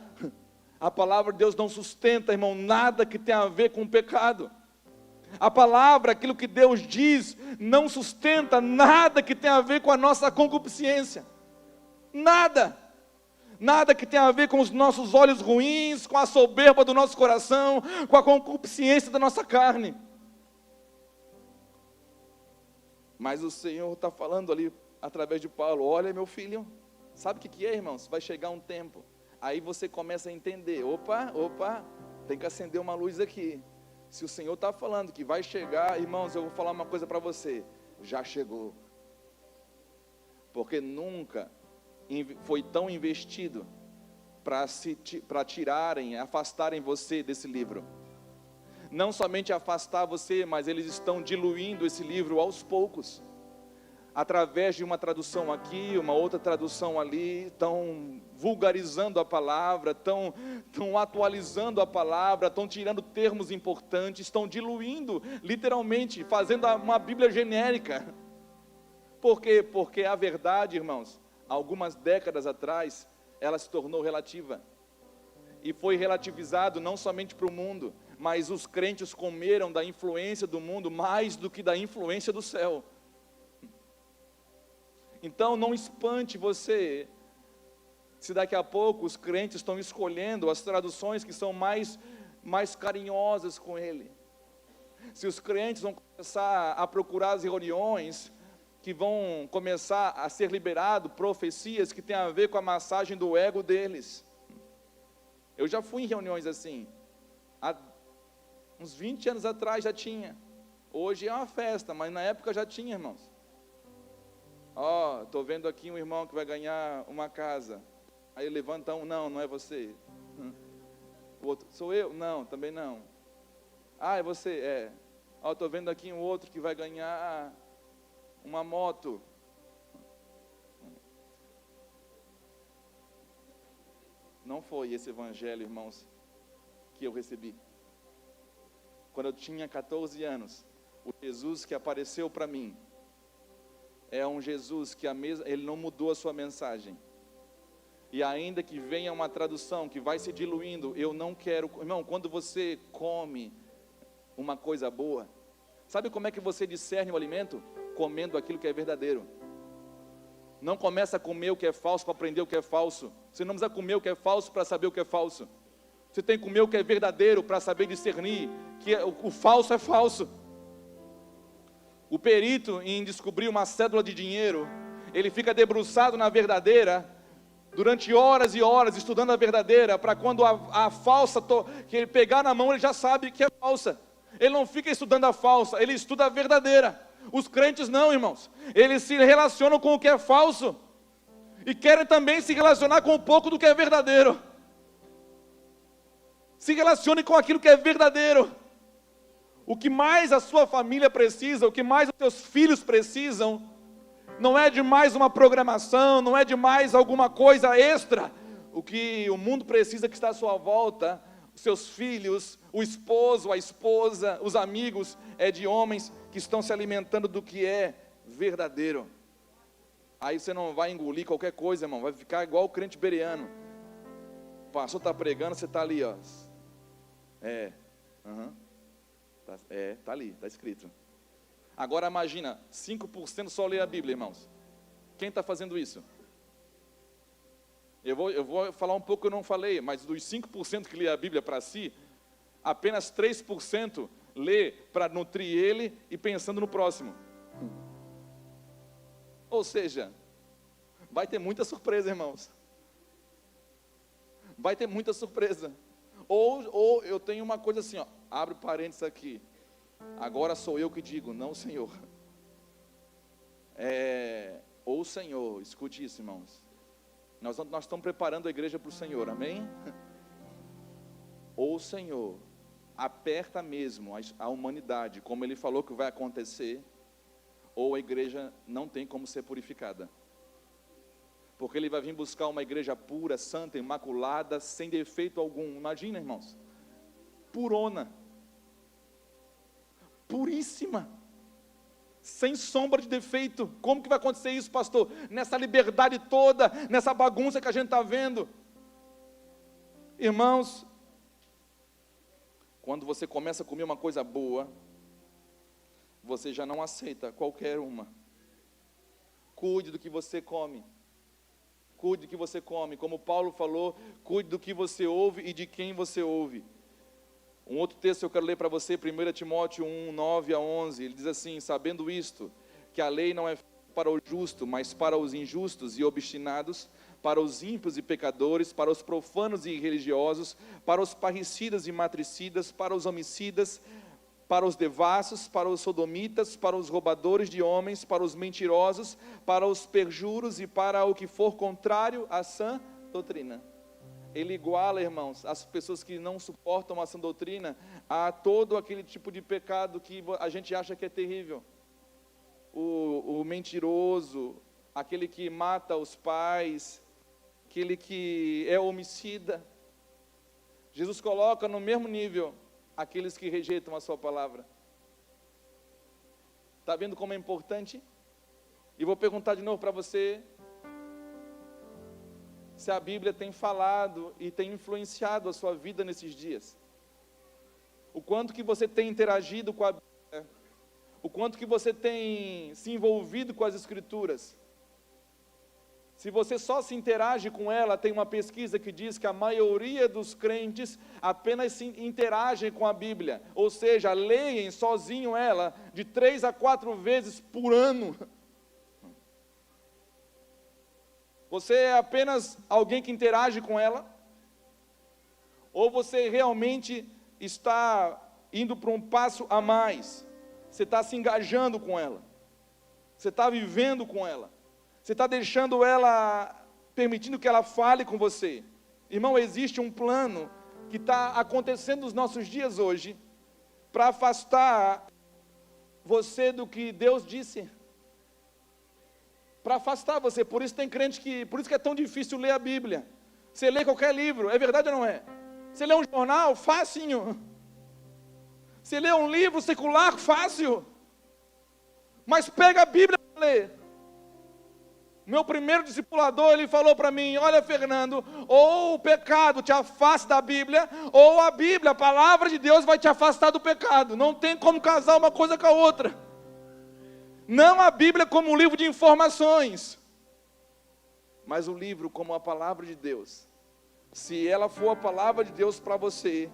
Speaker 1: A palavra de Deus não sustenta, irmão, nada que tenha a ver com o pecado. A palavra, aquilo que Deus diz, não sustenta nada que tenha a ver com a nossa concupiscência. Nada que tenha a ver com os nossos olhos ruins, com a soberba do nosso coração, com a concupiscência da nossa carne. Mas o Senhor está falando ali, através de Paulo, olha meu filho, sabe o que é, irmãos? Vai chegar um tempo, aí você começa a entender, opa, tem que acender uma luz aqui. Se o Senhor está falando que vai chegar, irmãos, eu vou falar uma coisa para você, já chegou. Porque nunca foi tão investido para tirarem, afastarem você desse livro. Não somente afastar você, mas eles estão diluindo esse livro aos poucos, através de uma tradução aqui, uma outra tradução ali, estão vulgarizando a palavra, estão atualizando a palavra, estão tirando termos importantes, estão diluindo, literalmente, fazendo uma Bíblia genérica. Por quê? Porque a verdade, irmãos, algumas décadas atrás, ela se tornou relativa, e foi relativizado não somente para o mundo, mas os crentes comeram da influência do mundo mais do que da influência do céu. Então não espante você, se daqui a pouco os crentes estão escolhendo as traduções que são mais carinhosas com ele, se os crentes vão começar a procurar as reuniões, que vão começar a ser liberado profecias que tem a ver com a massagem do ego deles. Eu já fui em reuniões assim, há uns 20 anos atrás já tinha, hoje é uma festa, mas na época já tinha, irmãos. Estou vendo aqui um irmão que vai ganhar uma casa, aí levanta um, não é você. O outro, sou eu? Não, também não. É você? Estou vendo aqui um outro que vai ganhar uma moto. Não foi esse evangelho, irmãos, que eu recebi. Quando eu tinha 14 anos, o Jesus que apareceu para mim, é um Jesus que ele não mudou a sua mensagem. E ainda que venha uma tradução que vai se diluindo, eu não quero, irmão, quando você come uma coisa boa, sabe como é que você discerne o alimento? Comendo aquilo que é verdadeiro. Não começa a comer o que é falso para aprender o que é falso. Você não precisa comer o que é falso para saber o que é falso. Você tem que comer o que é verdadeiro para saber discernir que o falso é falso. O perito em descobrir uma cédula de dinheiro, ele fica debruçado na verdadeira durante horas e horas estudando a verdadeira, para quando a falsa que ele pegar na mão, ele já sabe que é falsa. Ele não fica estudando a falsa, ele estuda a verdadeira. Os crentes não, irmãos, eles se relacionam com o que é falso, e querem também se relacionar com um pouco do que é verdadeiro. Se relacione com aquilo que é verdadeiro. O que mais a sua família precisa, o que mais os seus filhos precisam, não é de mais uma programação, não é de mais alguma coisa extra. O que o mundo precisa que está à sua volta, os seus filhos, o esposo, a esposa, os amigos, é de homens que estão se alimentando do que é verdadeiro. Aí você não vai engolir qualquer coisa, irmão, vai ficar igual o crente bereano. O pastor está pregando, você está ali, Está ali, está escrito. Agora imagina, 5% só lê a Bíblia, irmãos. Quem está fazendo isso? Eu vou falar um pouco que eu não falei, mas dos 5% que lê a Bíblia para si, apenas 3% lê para nutrir ele e pensando no próximo. Ou seja, vai ter muita surpresa, irmãos. Vai ter muita surpresa. Ou eu tenho uma coisa assim, ó, abre parênteses aqui. Agora sou eu que digo, não o Senhor. Ou o Senhor, escute isso, irmãos. Nós estamos preparando a igreja para o Senhor, amém? Ou o Senhor aperta mesmo a humanidade, como Ele falou que vai acontecer, ou a igreja não tem como ser purificada. Porque Ele vai vir buscar uma igreja pura, santa, imaculada, sem defeito algum. Imagina, irmãos, purona, puríssima, sem sombra de defeito. Como que vai acontecer isso, pastor? Nessa liberdade toda, nessa bagunça que a gente está vendo. Irmãos, quando você começa a comer uma coisa boa, você já não aceita qualquer uma. Cuide do que você come. Cuide do que você come. Como Paulo falou, cuide do que você ouve e de quem você ouve. Um outro texto que eu quero ler para você, 1 Timóteo 1, 9 a 11, ele diz assim: sabendo isto, que a lei não é para o justo, mas para os injustos e obstinados, para os ímpios e pecadores, para os profanos e irreligiosos, para os parricidas e matricidas, para os homicidas, para os devassos, para os sodomitas, para os roubadores de homens, para os mentirosos, para os perjuros e para o que for contrário à sã doutrina. Ele iguala, irmãos, as pessoas que não suportam a sã doutrina a todo aquele tipo de pecado que a gente acha que é terrível. O mentiroso, aquele que mata os pais, aquele que é homicida. Jesus coloca no mesmo nível aqueles que rejeitam a sua palavra. Está vendo como é importante? E vou perguntar de novo para você, se a Bíblia tem falado e tem influenciado a sua vida nesses dias. O quanto que você tem interagido com a Bíblia, o quanto que você tem se envolvido com as Escrituras. Se você só se interage com ela, tem uma pesquisa que diz que a maioria dos crentes apenas se interagem com a Bíblia, ou seja, leem sozinho ela de 3 a 4 vezes por ano. Você é apenas alguém que interage com ela? Ou você realmente está indo para um passo a mais? Você está se engajando com ela? Você está vivendo com ela? Você está deixando ela, permitindo que ela fale com você? Irmão, existe um plano que está acontecendo nos nossos dias hoje, para afastar você do que Deus disse. Para afastar você. Por isso tem crente por isso que é tão difícil ler a Bíblia. Você lê qualquer livro, é verdade ou não é? Você lê um jornal, facinho. Você lê um livro secular, fácil. Mas pega a Bíblia para ler. Meu primeiro discipulador, ele falou para mim: olha, Fernando, ou o pecado te afasta da Bíblia, ou a Bíblia, a palavra de Deus, vai te afastar do pecado. Não tem como casar uma coisa com a outra. Não a Bíblia como um livro de informações, mas o livro como a palavra de Deus. Se ela for a palavra de Deus para você,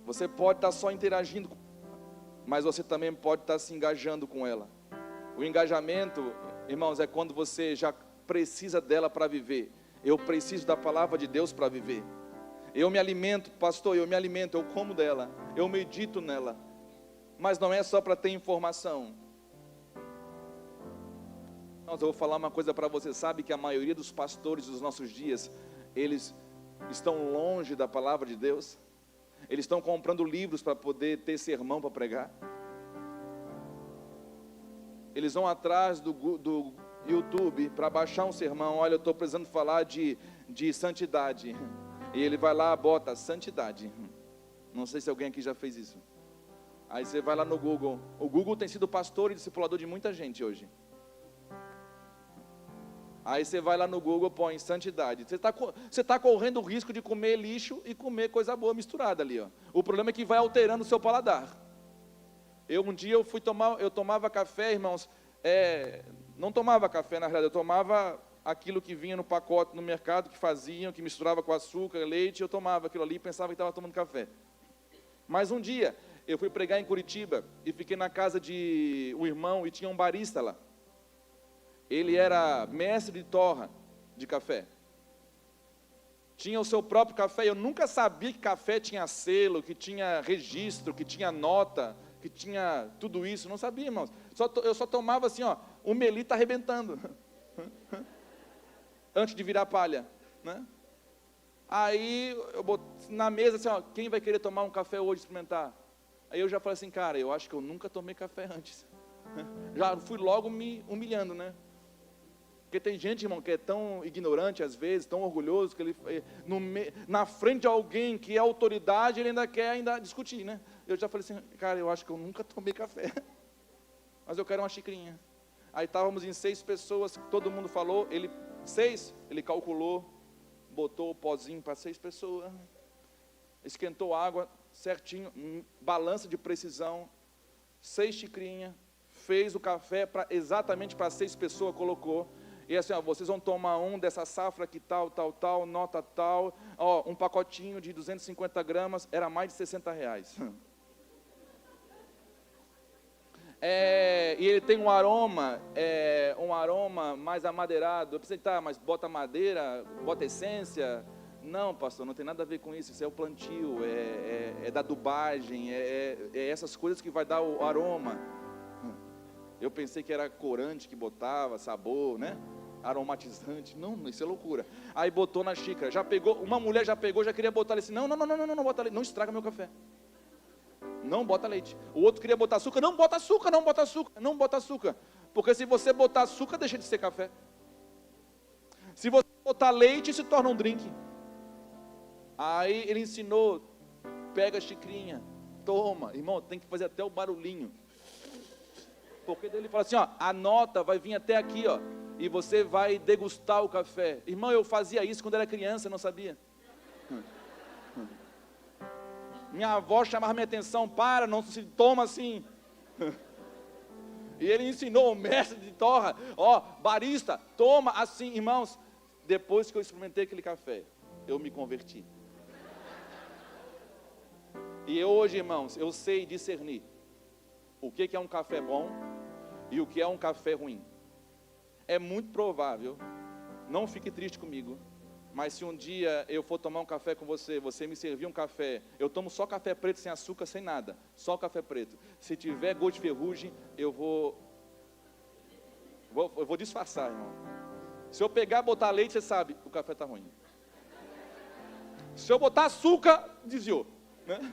Speaker 1: você pode estar só interagindo com ela, mas você também pode estar se engajando com ela. O engajamento, irmãos, é quando você já precisa dela para viver. Eu preciso da palavra de Deus para viver. Eu me alimento, pastor, eu como dela, eu medito nela. Mas não é só para ter informação. Eu vou falar uma coisa para você. Sabe que a maioria dos pastores dos nossos dias, eles estão longe da palavra de Deus? Eles estão comprando livros para poder ter sermão para pregar. Eles vão atrás do YouTube para baixar um sermão. Olha, eu estou precisando falar de santidade. E ele vai lá, bota santidade. Não sei se alguém aqui já fez isso. Aí você vai lá no Google. O Google tem sido pastor e discipulador de muita gente hoje. Aí você vai lá no Google, põe santidade. Você está correndo o risco de comer lixo e comer coisa boa misturada ali. Ó. O problema é que vai alterando o seu paladar. Um dia eu tomava café, irmãos, não tomava café na realidade, eu tomava aquilo que vinha no pacote no mercado, que faziam, que misturava com açúcar, leite, eu tomava aquilo ali e pensava que estava tomando café. Mas um dia, eu fui pregar em Curitiba e fiquei na casa de um irmão e tinha um barista lá. Ele era mestre de torra de café. Tinha o seu próprio café. Eu nunca sabia que café tinha selo, que tinha registro, que tinha nota, que tinha tudo isso. Não sabia, irmãos. Eu só tomava assim, ó, o melita arrebentando. Antes de virar palha, né? Aí, eu botei na mesa assim, ó, quem vai querer tomar um café hoje, experimentar? Aí eu já falei assim, cara, eu acho que eu nunca tomei café antes. Já fui logo me humilhando, né? Porque tem gente, irmão, que é tão ignorante às vezes, tão orgulhoso, que ele, na frente de alguém que é autoridade, ele ainda quer discutir, né? Eu já falei assim, cara, eu acho que eu nunca tomei café, mas eu quero uma xicrinha. Aí estávamos em 6 pessoas, todo mundo falou, ele calculou, botou o pozinho para 6 pessoas, esquentou a água certinho, balança de precisão, 6 xicrinhas, fez o café exatamente para 6 pessoas, colocou. E assim, ó, vocês vão tomar dessa safra aqui, tal, nota tal, ó, um pacotinho de 250 gramas, era mais de 60 reais. E ele tem um aroma mais amadeirado. Eu pensei, tá, mas bota madeira, bota essência. Não, pastor, não tem nada a ver com isso, isso é o plantio, é da adubagem, essas coisas que vai dar o aroma. Eu pensei que era corante que botava, sabor, né? Aromatizante, não, isso é loucura. Aí botou na xícara, uma mulher já queria botar, ele disse, não, bota leite, não estraga meu café. Não bota leite. O outro queria botar açúcar, não bota açúcar, porque se você botar açúcar, deixa de ser café. Se você botar leite, se torna um drink. Aí ele ensinou, pega a xicrinha, toma, irmão, tem que fazer até o barulhinho. Porque daí ele fala assim, ó, a nota vai vir até aqui, ó, e você vai degustar o café. Irmão, eu fazia isso quando era criança, não sabia. Minha avó chamava minha atenção, não se toma assim. E ele ensinou, o mestre de torra, ó, barista, toma assim, irmãos. Depois que eu experimentei aquele café, eu me converti. E hoje, irmãos, eu sei discernir o que é um café bom e o que é um café ruim. É muito provável, não fique triste comigo, mas se um dia eu for tomar um café com você me servir um café, eu tomo só café preto sem açúcar, sem nada, só café preto. Se tiver gosto de ferrugem, eu vou disfarçar, irmão. Se eu pegar e botar leite, você sabe, o café está ruim. Se eu botar açúcar, desviou, né?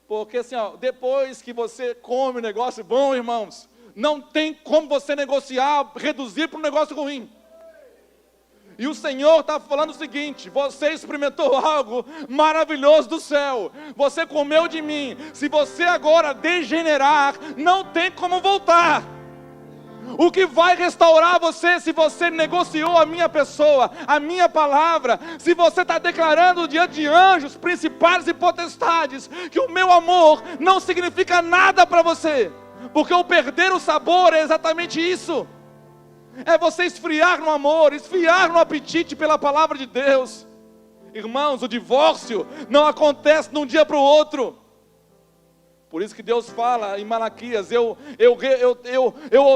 Speaker 1: Porque assim, ó, depois que você come um negócio bom, irmãos, não tem como você negociar, reduzir para um negócio ruim. E o Senhor está falando o seguinte, você experimentou algo maravilhoso do céu, você comeu de mim, se você agora degenerar, não tem como voltar. O que vai restaurar você, se você negociou a minha pessoa, a minha palavra, se você está declarando diante de anjos, principados e potestades, que o meu amor não significa nada para você, porque o perder o sabor é exatamente isso. É você esfriar no amor, esfriar no apetite pela palavra de Deus. Irmãos, o divórcio não acontece de um dia para o outro. Por isso que Deus fala em Malaquias, eu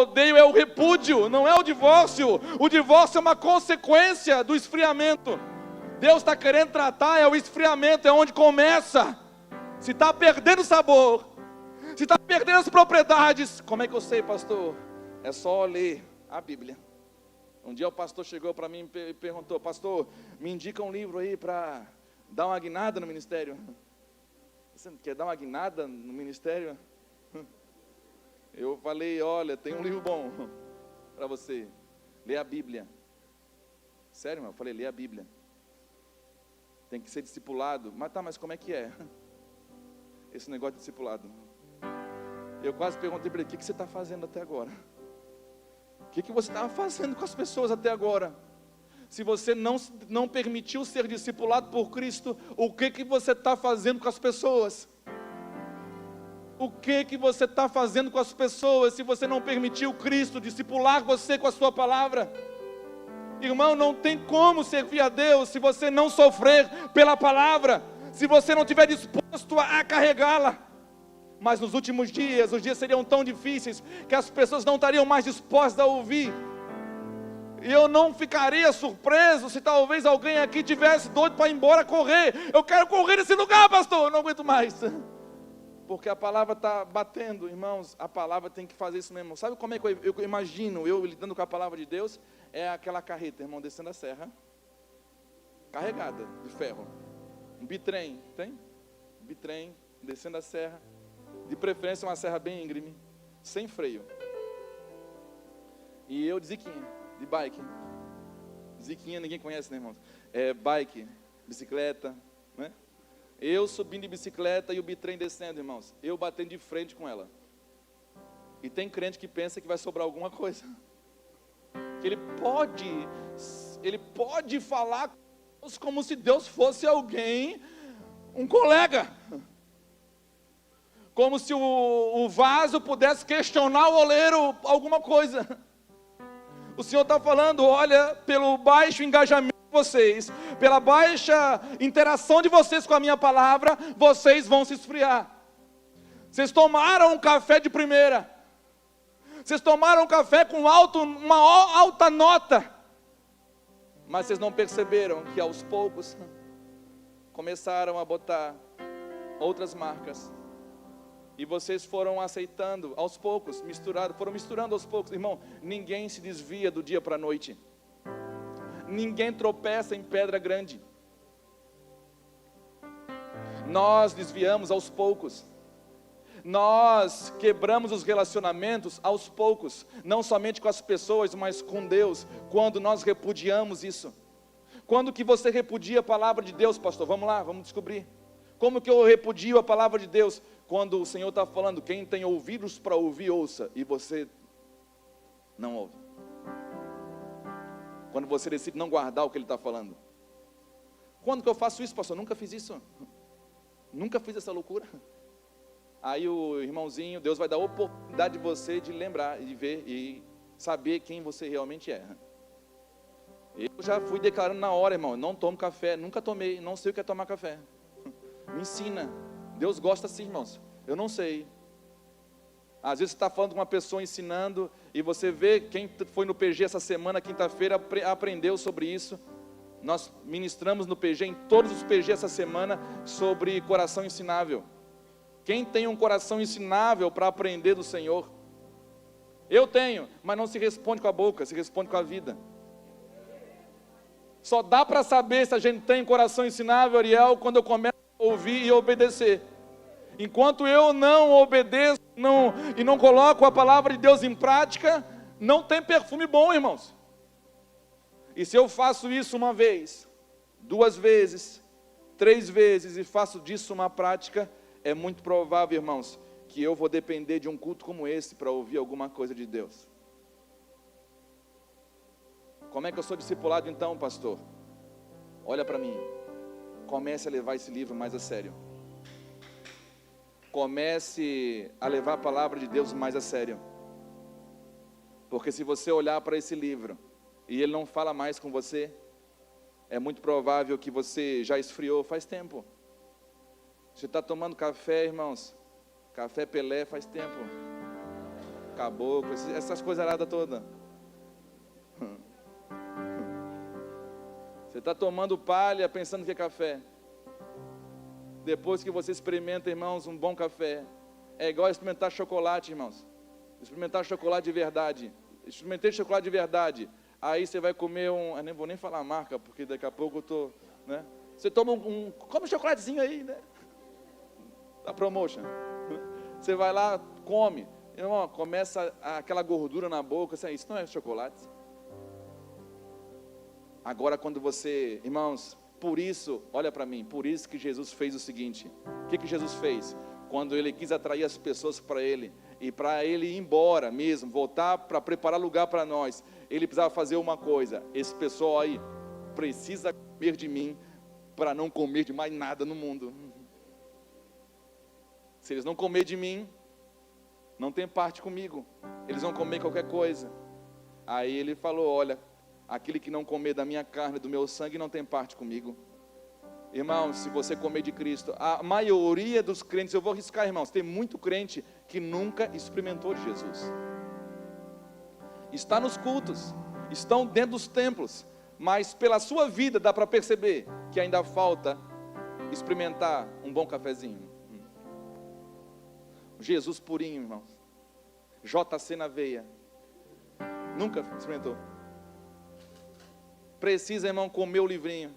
Speaker 1: odeio é o repúdio, não é o divórcio. O divórcio é uma consequência do esfriamento. Deus está querendo tratar, é o esfriamento, é onde começa. Se está perdendo o sabor, se está perdendo as propriedades, como é que eu sei, pastor? É só ler a Bíblia. Um dia o pastor chegou para mim e perguntou, pastor, me indica um livro aí para dar uma guinada no ministério. Você quer dar uma guinada no ministério? Eu falei, olha, tem um livro bom para você, lê a Bíblia. Sério, irmão? Eu falei, lê a Bíblia. Tem que ser discipulado. Mas como é que é esse negócio de discipulado? Eu quase perguntei para ele, o que você está fazendo até agora? O que você estava fazendo com as pessoas até agora? Se você não permitiu ser discipulado por Cristo, o que você está fazendo com as pessoas? O que você está fazendo com as pessoas se você não permitiu Cristo discipular você com a sua palavra? Irmão, não tem como servir a Deus se você não sofrer pela palavra, se você não estiver disposto a carregá-la. Mas nos últimos dias, os dias seriam tão difíceis que as pessoas não estariam mais dispostas a ouvir. E eu não ficaria surpreso se talvez alguém aqui tivesse doido para ir embora correr. Eu quero correr nesse lugar, pastor, eu não aguento mais. Porque a palavra está batendo, irmãos, a palavra tem que fazer isso mesmo. Sabe como é que eu imagino eu lidando com a palavra de Deus? É aquela carreta, irmão, descendo a serra, carregada de ferro. Um bitrem, tem? Bitrem, descendo a serra, de preferência uma serra bem íngreme, sem freio. E eu de ziquinha, de bike. Ziquinha ninguém conhece, né, irmãos? É bike, bicicleta, né? Eu subindo de bicicleta e o bitrem descendo, irmãos. Eu batendo de frente com ela. E tem crente que pensa que vai sobrar alguma coisa. Que ele pode falar com Deus como se Deus fosse alguém, um colega. Como se o vaso pudesse questionar o oleiro alguma coisa. O Senhor está falando, olha, pelo baixo engajamento de vocês, pela baixa interação de vocês com a minha palavra, vocês vão se esfriar. Vocês tomaram um café de primeira. Vocês tomaram um café com uma alta nota. Mas vocês não perceberam que aos poucos começaram a botar outras marcas. E vocês foram aceitando aos poucos, foram misturando aos poucos. Irmão, ninguém se desvia do dia para a noite. Ninguém tropeça em pedra grande. Nós desviamos aos poucos. Nós quebramos os relacionamentos aos poucos. Não somente com as pessoas, mas com Deus. Quando nós repudiamos isso. Quando que você repudia a palavra de Deus, pastor? Vamos lá, vamos descobrir. Como que eu repudio a palavra de Deus? Quando o Senhor está falando, quem tem ouvidos para ouvir, ouça. E você não ouve. Quando você decide não guardar o que Ele está falando. Quando que eu faço isso, pastor? Nunca fiz isso. Nunca fiz essa loucura. Aí o irmãozinho, Deus vai dar a oportunidade de você de lembrar, de ver e saber quem você realmente é. Eu já fui declarando na hora, irmão, não tomo café, nunca tomei, não sei o que é tomar café. Me ensina. Deus gosta assim, irmãos. Eu não sei. Às vezes você está falando com uma pessoa ensinando e você vê quem foi no PG essa semana, quinta-feira, aprendeu sobre isso. Nós ministramos no PG, em todos os PG essa semana, sobre coração ensinável. Quem tem um coração ensinável para aprender do Senhor? Eu tenho, mas não se responde com a boca, se responde com a vida. Só dá para saber se a gente tem coração ensinável, Ariel, quando eu começo a ouvir e obedecer. Enquanto eu não obedeço e não coloco a palavra de Deus em prática, não tem perfume bom, irmãos. E se eu faço isso uma vez, 2 vezes, 3 vezes e faço disso uma prática, é muito provável, irmãos, que eu vou depender de um culto como esse para ouvir alguma coisa de Deus. Como é que eu sou discipulado então, pastor? Olha para mim. Comece a levar esse livro mais a sério. Comece a levar a palavra de Deus mais a sério. Porque se você olhar para esse livro e ele não fala mais com você, é muito provável que você já esfriou faz tempo. Você está tomando café, irmãos? Café Pelé faz tempo. Caboclo, essas coisas aradas todas. Você está tomando palha pensando que é café. Depois que você experimenta, irmãos, um bom café, é igual experimentar chocolate, irmãos. Experimentar chocolate de verdade. Experimentei chocolate de verdade. Aí você vai comer eu nem vou nem falar a marca, porque daqui a pouco eu estou, né? Você toma come um chocolatezinho aí, né? Da promotion. Você vai lá, come. Irmão, começa aquela gordura na boca. Isso não é chocolate. Agora quando você, irmãos, por isso, olha para mim, por isso que Jesus fez o seguinte. O que Jesus fez? Quando Ele quis atrair as pessoas para Ele, e para Ele ir embora mesmo, voltar para preparar lugar para nós, Ele precisava fazer uma coisa. Esse pessoal aí precisa comer de mim, para não comer de mais nada no mundo. Se eles não comer de mim, não tem parte comigo. Eles vão comer qualquer coisa. Aí ele falou, olha, aquele que não comer da minha carne, do meu sangue, não tem parte comigo. Irmãos, se você comer de Cristo, a maioria dos crentes, eu vou arriscar, irmãos, tem muito crente que nunca experimentou de Jesus. Está nos cultos, estão dentro dos templos, mas pela sua vida dá para perceber que ainda falta experimentar um bom cafezinho. Jesus purinho, irmãos. JC na veia. Nunca experimentou. Precisa, irmão, comer o livrinho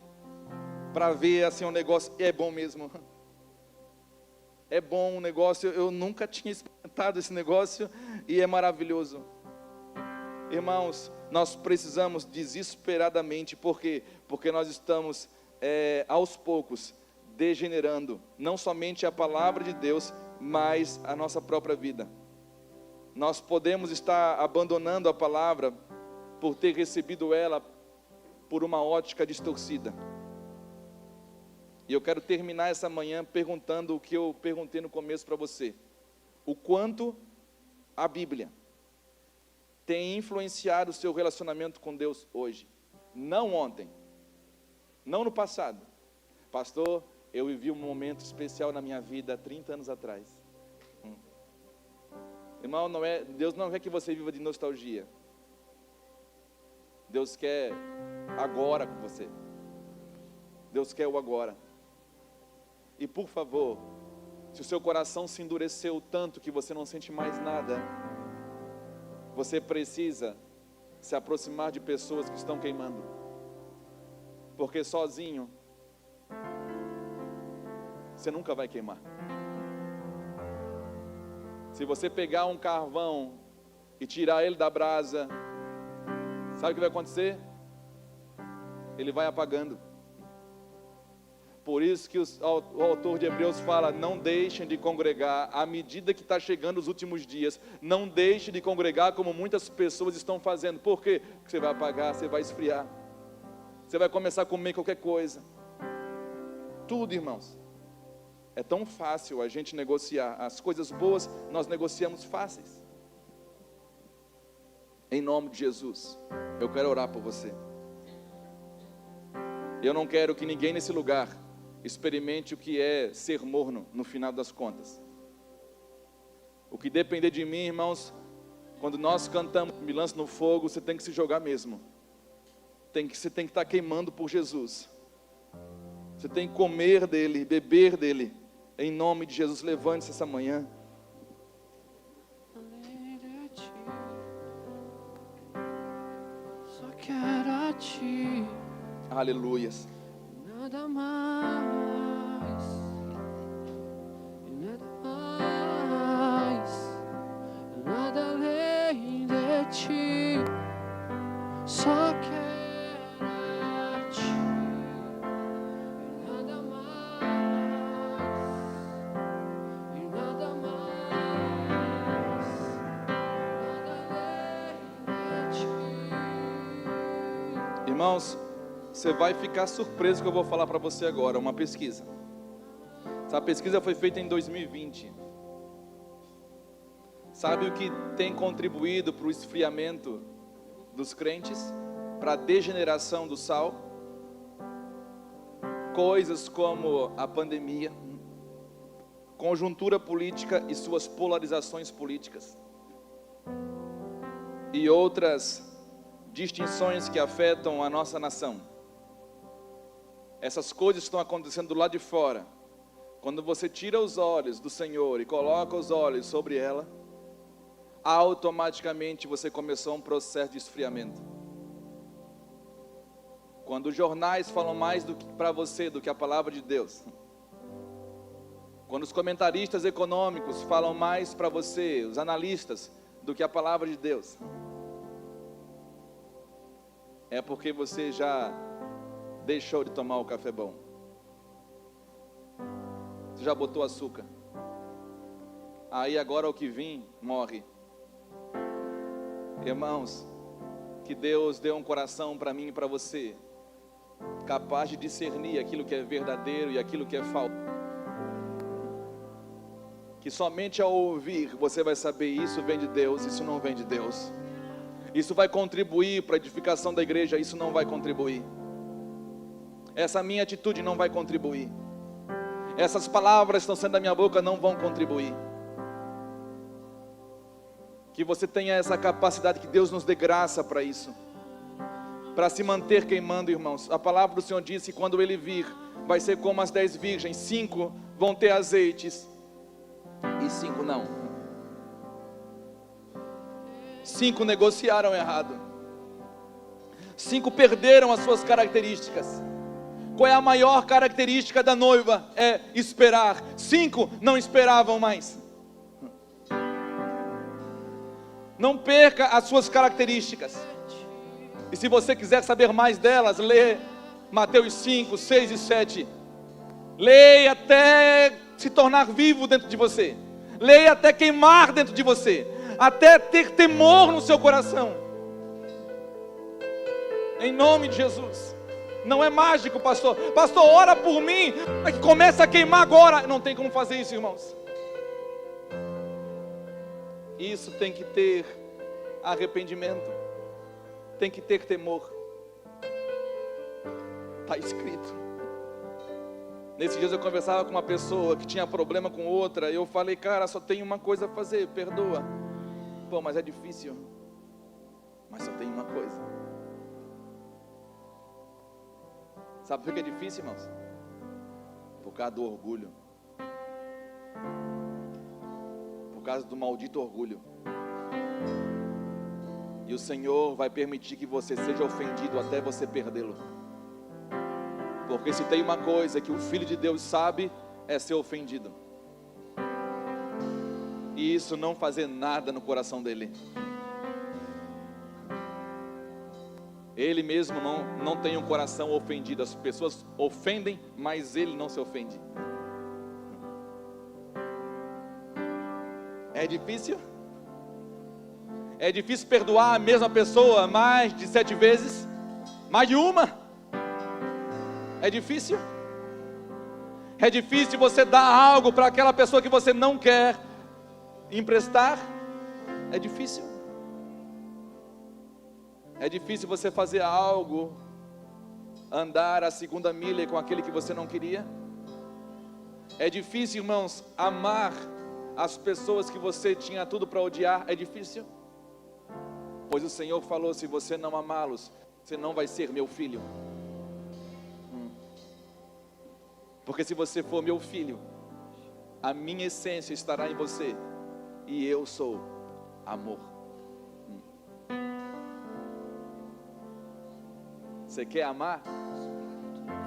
Speaker 1: para ver assim o negócio é bom mesmo. É bom o negócio, eu nunca tinha experimentado esse negócio e é maravilhoso. Irmãos, nós precisamos desesperadamente, porque nós estamos aos poucos degenerando, não somente a palavra de Deus, mas a nossa própria vida. Nós podemos estar abandonando a palavra por ter recebido ela por uma ótica distorcida. E eu quero terminar essa manhã perguntando o que eu perguntei no começo para você. O quanto a Bíblia tem influenciado o seu relacionamento com Deus hoje. Não ontem, não no passado. Pastor, eu vivi um momento especial na minha vida há 30 anos atrás. Irmão, Deus não quer que você viva de nostalgia. Deus quer agora com você. Deus quer o agora. E por favor, se o seu coração se endureceu tanto que você não sente mais nada, você precisa se aproximar de pessoas que estão queimando. Porque sozinho, você nunca vai queimar. Se você pegar um carvão e tirar ele da brasa, sabe o que vai acontecer? Ele vai apagando. Por isso que o autor de Hebreus fala, não deixem de congregar, à medida que está chegando os últimos dias, não deixe de congregar como muitas pessoas estão fazendo. Por quê? Porque você vai apagar, você vai esfriar, você vai começar a comer qualquer coisa. Tudo, irmãos. É tão fácil a gente negociar, as coisas boas nós negociamos fáceis. Em nome de Jesus, eu quero orar por você. Eu não quero que ninguém nesse lugar experimente o que é ser morno no final das contas. O que depender de mim, irmãos, quando nós cantamos Me Lance no Fogo, você tem que se jogar mesmo. Você tem que estar queimando por Jesus. Você tem que comer dele, beber dele. Em nome de Jesus, levante-se essa manhã.
Speaker 2: Só quero a ti.
Speaker 1: Aleluias.
Speaker 2: Nada mais, nada além de ti. Só quero a ti, nada mais, nada além de ti.
Speaker 1: Irmãos, você vai ficar surpreso que eu vou falar para você agora, uma pesquisa. Essa pesquisa foi feita em 2020. Sabe o que tem contribuído para o esfriamento dos crentes? Para a degeneração do sal? Coisas como a pandemia, conjuntura política e suas polarizações políticas, e outras distinções que afetam a nossa nação. Essas coisas estão acontecendo do lado de fora. Quando você tira os olhos do Senhor e coloca os olhos sobre ela, automaticamente você começou um processo de esfriamento. Quando os jornais falam mais para você do que a palavra de Deus, quando os comentaristas econômicos falam mais para você, os analistas, do que a palavra de Deus, é porque você já deixou de tomar o café bom. Você já botou açúcar. Aí agora o que vem morre. Irmãos, que Deus dê um coração para mim e para você, capaz de discernir aquilo que é verdadeiro e aquilo que é falso. que somente ao ouvir você vai saber: isso vem de Deus, isso não vem de Deus. Isso vai contribuir para a edificação da igreja, isso não vai contribuir. Essa minha atitude não vai contribuir. Essas palavras que estão saindo da minha boca não vão contribuir. Que você tenha essa capacidade, que Deus nos dê graça para isso, para se manter queimando, irmãos. A palavra do Senhor disse que quando Ele vir, vai ser como as 10 virgens, 5 vão ter azeites e 5 não. 5 negociaram errado, 5 perderam as suas características. Qual é a maior característica da noiva? É esperar. 5 não esperavam mais. Não perca as suas características. E se você quiser saber mais delas, lê Mateus 5, 6 e 7. Leia até se tornar vivo dentro de você. Leia até queimar dentro de você. Até ter temor no seu coração. Em nome de Jesus. Não é mágico, pastor. Pastor, ora por mim, para que comece a queimar agora. Não tem como fazer isso, irmãos. Isso tem que ter arrependimento. Tem que ter temor. Está escrito. Nesses dias eu conversava com uma pessoa que tinha problema com outra. E eu falei: cara, só tem uma coisa a fazer, perdoa. Pô, mas é difícil. Mas só tem uma coisa. Sabe por que é difícil, irmãos? Por causa do orgulho. Por causa do maldito orgulho. E o Senhor vai permitir que você seja ofendido até você perdê-lo. Porque se tem uma coisa que o Filho de Deus sabe, é ser ofendido. E isso não fazer nada no coração dele. Ele mesmo não tem um coração ofendido. As pessoas ofendem, mas ele não se ofende. É difícil? É difícil perdoar a mesma pessoa mais de 7 vezes? Mais de uma? É difícil? É difícil você dar algo para aquela pessoa que você não quer emprestar? É difícil? É difícil você fazer algo, andar a 2ª milha com aquele que você não queria? É difícil, irmãos, amar as pessoas que você tinha tudo para odiar? É difícil? Pois o Senhor falou: se você não amá-los, você não vai ser meu filho. Porque se você for meu filho, a minha essência estará em você, e eu sou amor. Você quer amar?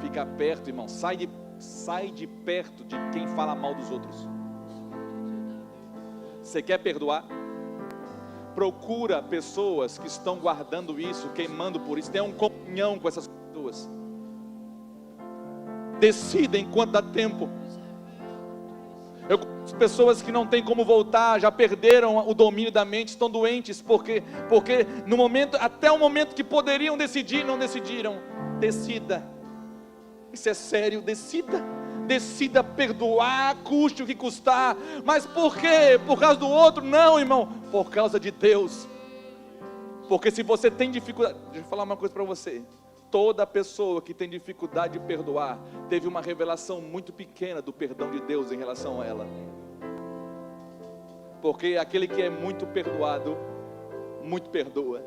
Speaker 1: Fica perto, irmão. Sai de perto de quem fala mal dos outros. Você quer perdoar? Procura pessoas que estão guardando isso, queimando por isso. Tenha uma comunhão com essas pessoas. Decida enquanto dá tempo. Eu conheço pessoas que não têm como voltar, já perderam o domínio da mente, estão doentes, porque no momento, até o momento que poderiam decidir, não decidiram. Decida. Isso é sério, decida perdoar, custe o que custar. Mas por quê? Por causa do outro? Não, irmão, por causa de Deus. Porque se você tem dificuldade, deixa eu falar uma coisa para você. Toda pessoa que tem dificuldade de perdoar, teve uma revelação muito pequena do perdão de Deus em relação a ela. Porque aquele que é muito perdoado, muito perdoa.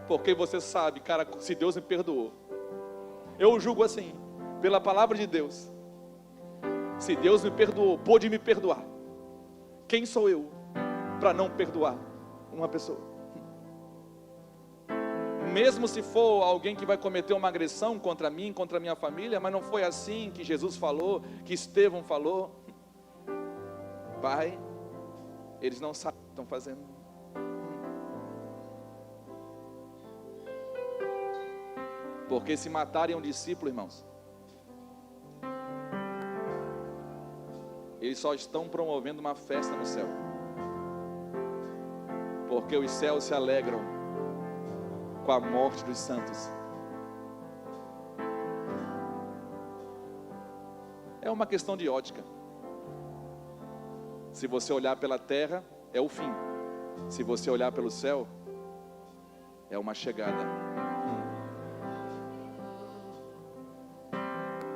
Speaker 1: Porque você sabe, cara, se Deus me perdoou, eu julgo assim, pela palavra de Deus. Se Deus me perdoou, pôde me perdoar, quem sou eu para não perdoar uma pessoa? Mesmo se for alguém que vai cometer uma agressão contra mim, contra a minha família, mas não foi assim que Jesus falou, que Estevão falou. Pai, eles não sabem o que estão fazendo. Porque se matarem um discípulo, irmãos, eles só estão promovendo uma festa no céu. Porque os céus se alegram com a morte dos santos. É uma questão de ótica. Se você olhar pela terra, é o fim. Se você olhar pelo céu, é uma chegada.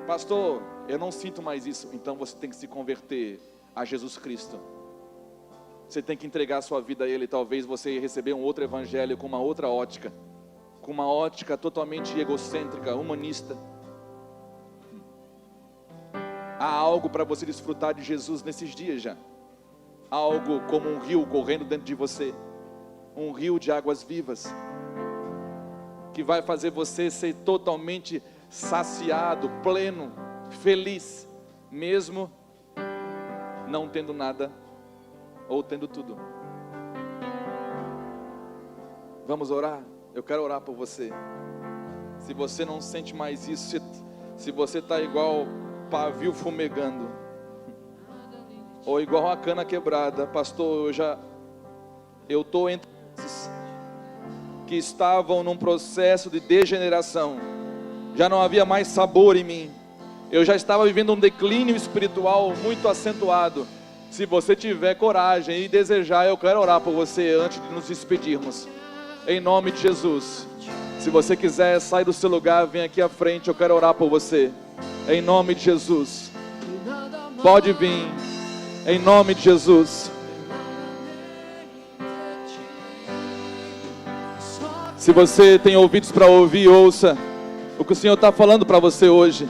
Speaker 1: Pastor, eu não sinto mais isso. Então você tem que se converter a Jesus Cristo. Você tem que entregar a sua vida a Ele. Talvez você receber um outro evangelho com uma outra ótica. Com uma ótica totalmente egocêntrica, humanista. Há algo para você desfrutar de Jesus nesses dias já. Há algo como um rio correndo dentro de você. Um rio de águas vivas. Que vai fazer você ser totalmente saciado, pleno, feliz. Mesmo não tendo nada ou tendo tudo. Vamos orar? Eu quero orar por você. Se você não sente mais isso, se você está igual pavio fumegando, ou igual a cana quebrada, pastor, eu estou entre esses que estavam num processo de degeneração, já não havia mais sabor em mim, eu já estava vivendo um declínio espiritual muito acentuado. Se você tiver coragem e desejar, eu quero orar por você antes de nos despedirmos, em nome de Jesus. Se você quiser sair do seu lugar, vem aqui à frente, eu quero orar por você, em nome de Jesus. Pode vir, em nome de Jesus. Se você tem ouvidos para ouvir, ouça o que o Senhor está falando para você hoje.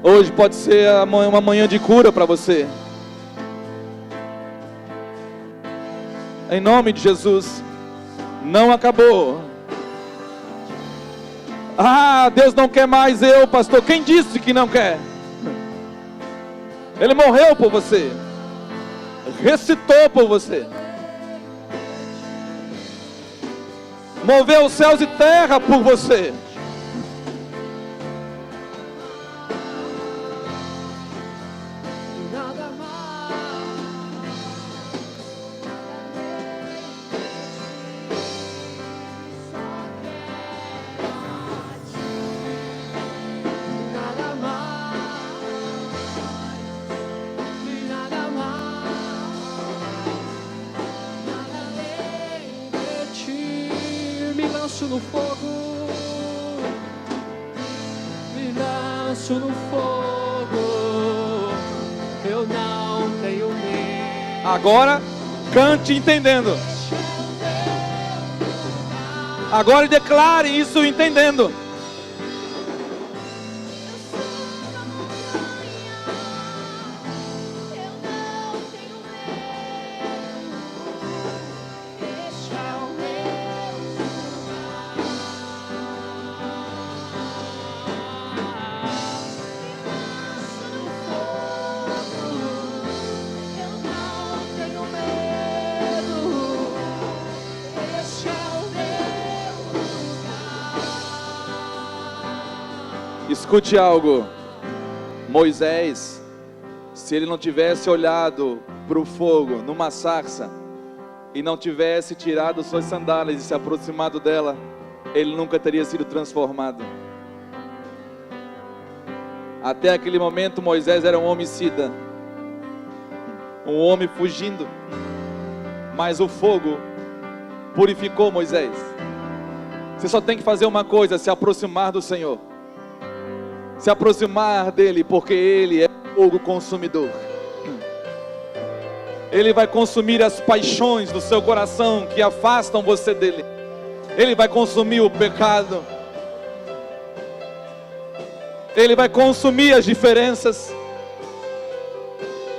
Speaker 1: Hoje pode ser uma manhã de cura para você. Em nome de Jesus. Não acabou. Ah, Deus não quer mais eu, pastor. Quem disse que não quer? Ele morreu por você. Ressuscitou por você. Moveu os céus e terra por você.
Speaker 2: No fogo, me lanço no fogo, eu não tenho medo.
Speaker 1: Agora, cante entendendo. Agora declare isso entendendo. Escute algo. Moisés, se ele não tivesse olhado para o fogo numa sarça e não tivesse tirado suas sandálias e se aproximado dela, ele nunca teria sido transformado. Até aquele momento Moisés era um homicida, um homem fugindo, mas o fogo purificou Moisés. Você só tem que fazer uma coisa: se aproximar do Senhor, se aproximar dele, porque ele é fogo consumidor. Ele vai consumir as paixões do seu coração que afastam você dele. Ele vai consumir o pecado. Ele vai consumir as diferenças.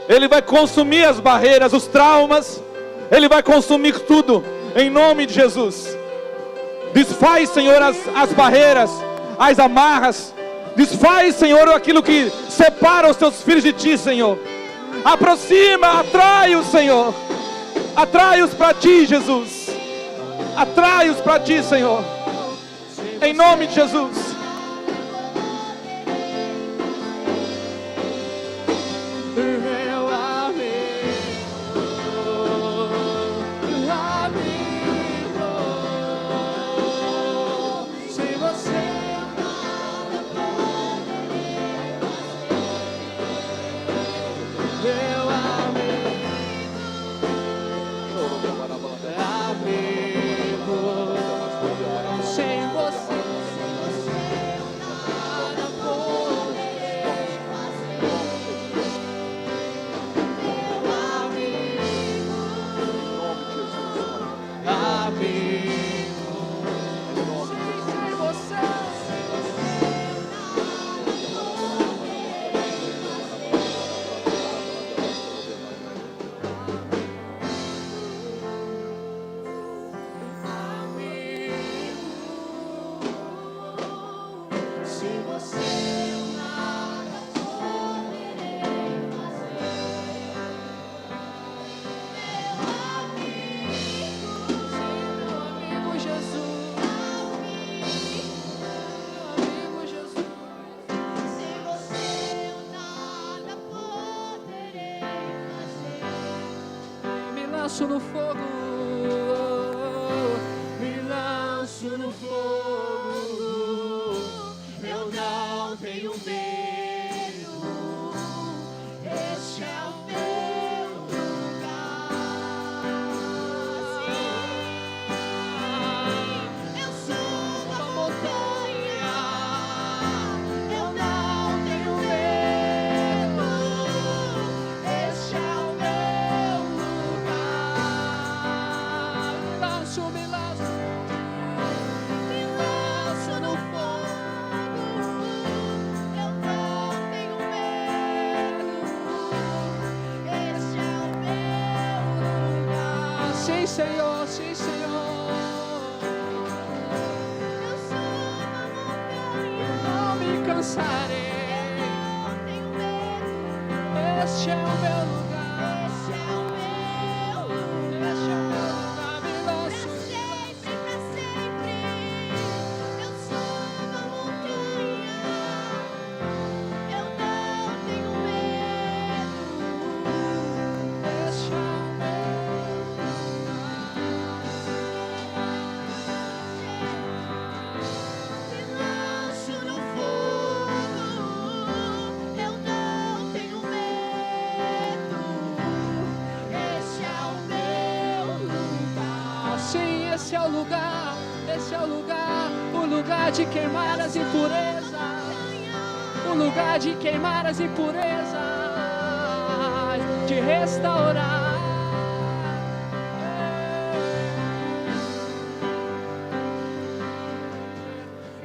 Speaker 1: Ele vai consumir as barreiras, os traumas. Ele vai consumir tudo, em nome de Jesus. Desfaz, Senhor, as barreiras, as amarras. Desfaz, Senhor, aquilo que separa os teus filhos de Ti, Senhor. Aproxima, atrai-os, Senhor. Atrai-os para Ti, Jesus. Atrai-os para Ti, Senhor. Em nome de Jesus.
Speaker 2: lanço no fogo, me lanço no fogo, eu não tenho medo, este é o meu lugar. Eu subo a montanha, eu não tenho medo, este é o meu lugar. Me lanço no fogo, eu não tenho medo, este é o meu lugar. Sim, Senhor, sim, Senhor. Eu subo a montanha, não me cansarei, eu não tenho medo, este é o meu lugar, este é o meu lugar, este é o meu lugar. Me lanço pra sempre, eu subo a montanha, eu não tenho medo, este é o meu lugar. Me lanço no fogo, eu não tenho medo, este é o meu lugar. Sim, esse é o lugar, esse é o lugar de queimar as impurezas, o lugar de queimar as impurezas, de restaurar.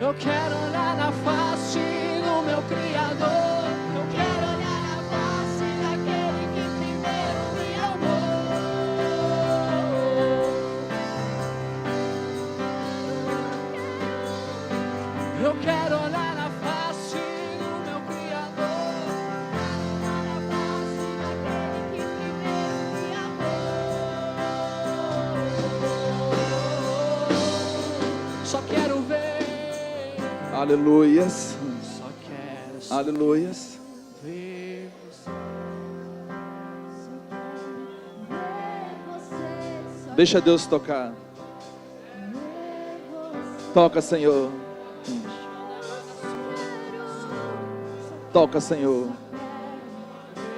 Speaker 2: Eu quero olhar na face do meu Criador, eu quero olhar na face daquele que primeiro me amou. Eu quero olhar na face do meu Criador, olhar na face daquele que primeiro me amou. Só quero ver.
Speaker 1: Aleluias.
Speaker 2: Só quero
Speaker 1: Aleluias.
Speaker 2: ver você.
Speaker 1: Deixa Deus tocar. Toca, Senhor. Toca, Senhor.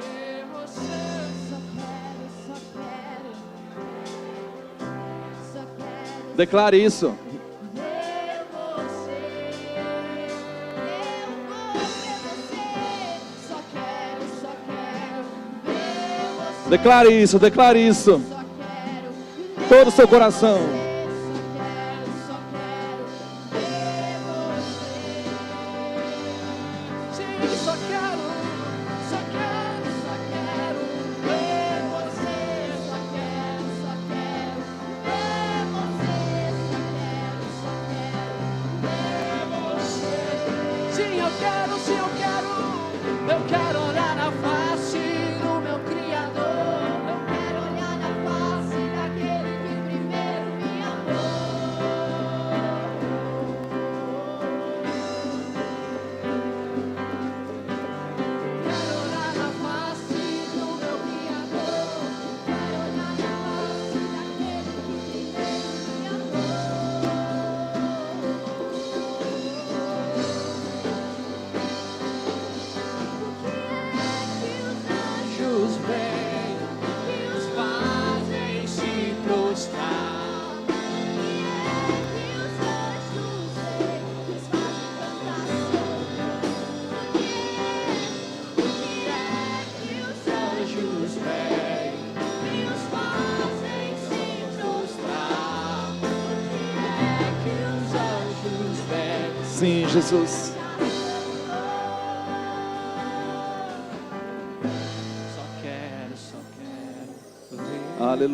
Speaker 2: Ver você.
Speaker 1: Declare isso.
Speaker 2: Ver você. Eu vou ver você. Só quero ver você.
Speaker 1: Declare isso, declare isso.
Speaker 2: Só quero ver
Speaker 1: Todo o seu coração.
Speaker 2: Só quero ver você. Sim, só quero ver você. Só quero ver você. Só quero ver você. Sim, eu quero. Eu quero olhar na face do meu Criador. Eu quero olhar na face daquele que primeiro me amou. Quero olhar na face do meu Criador. Quero olhar na face daquele que primeiro me amou. Anjos vêm e os fazem se prostrar. O que os anjos vêm e os fazem cantar sobre? O que os anjos vêm e os fazem se prostrar? O que os anjos vêm?
Speaker 1: Sim, Jesus.
Speaker 2: Só quero ver.
Speaker 1: Aleluia.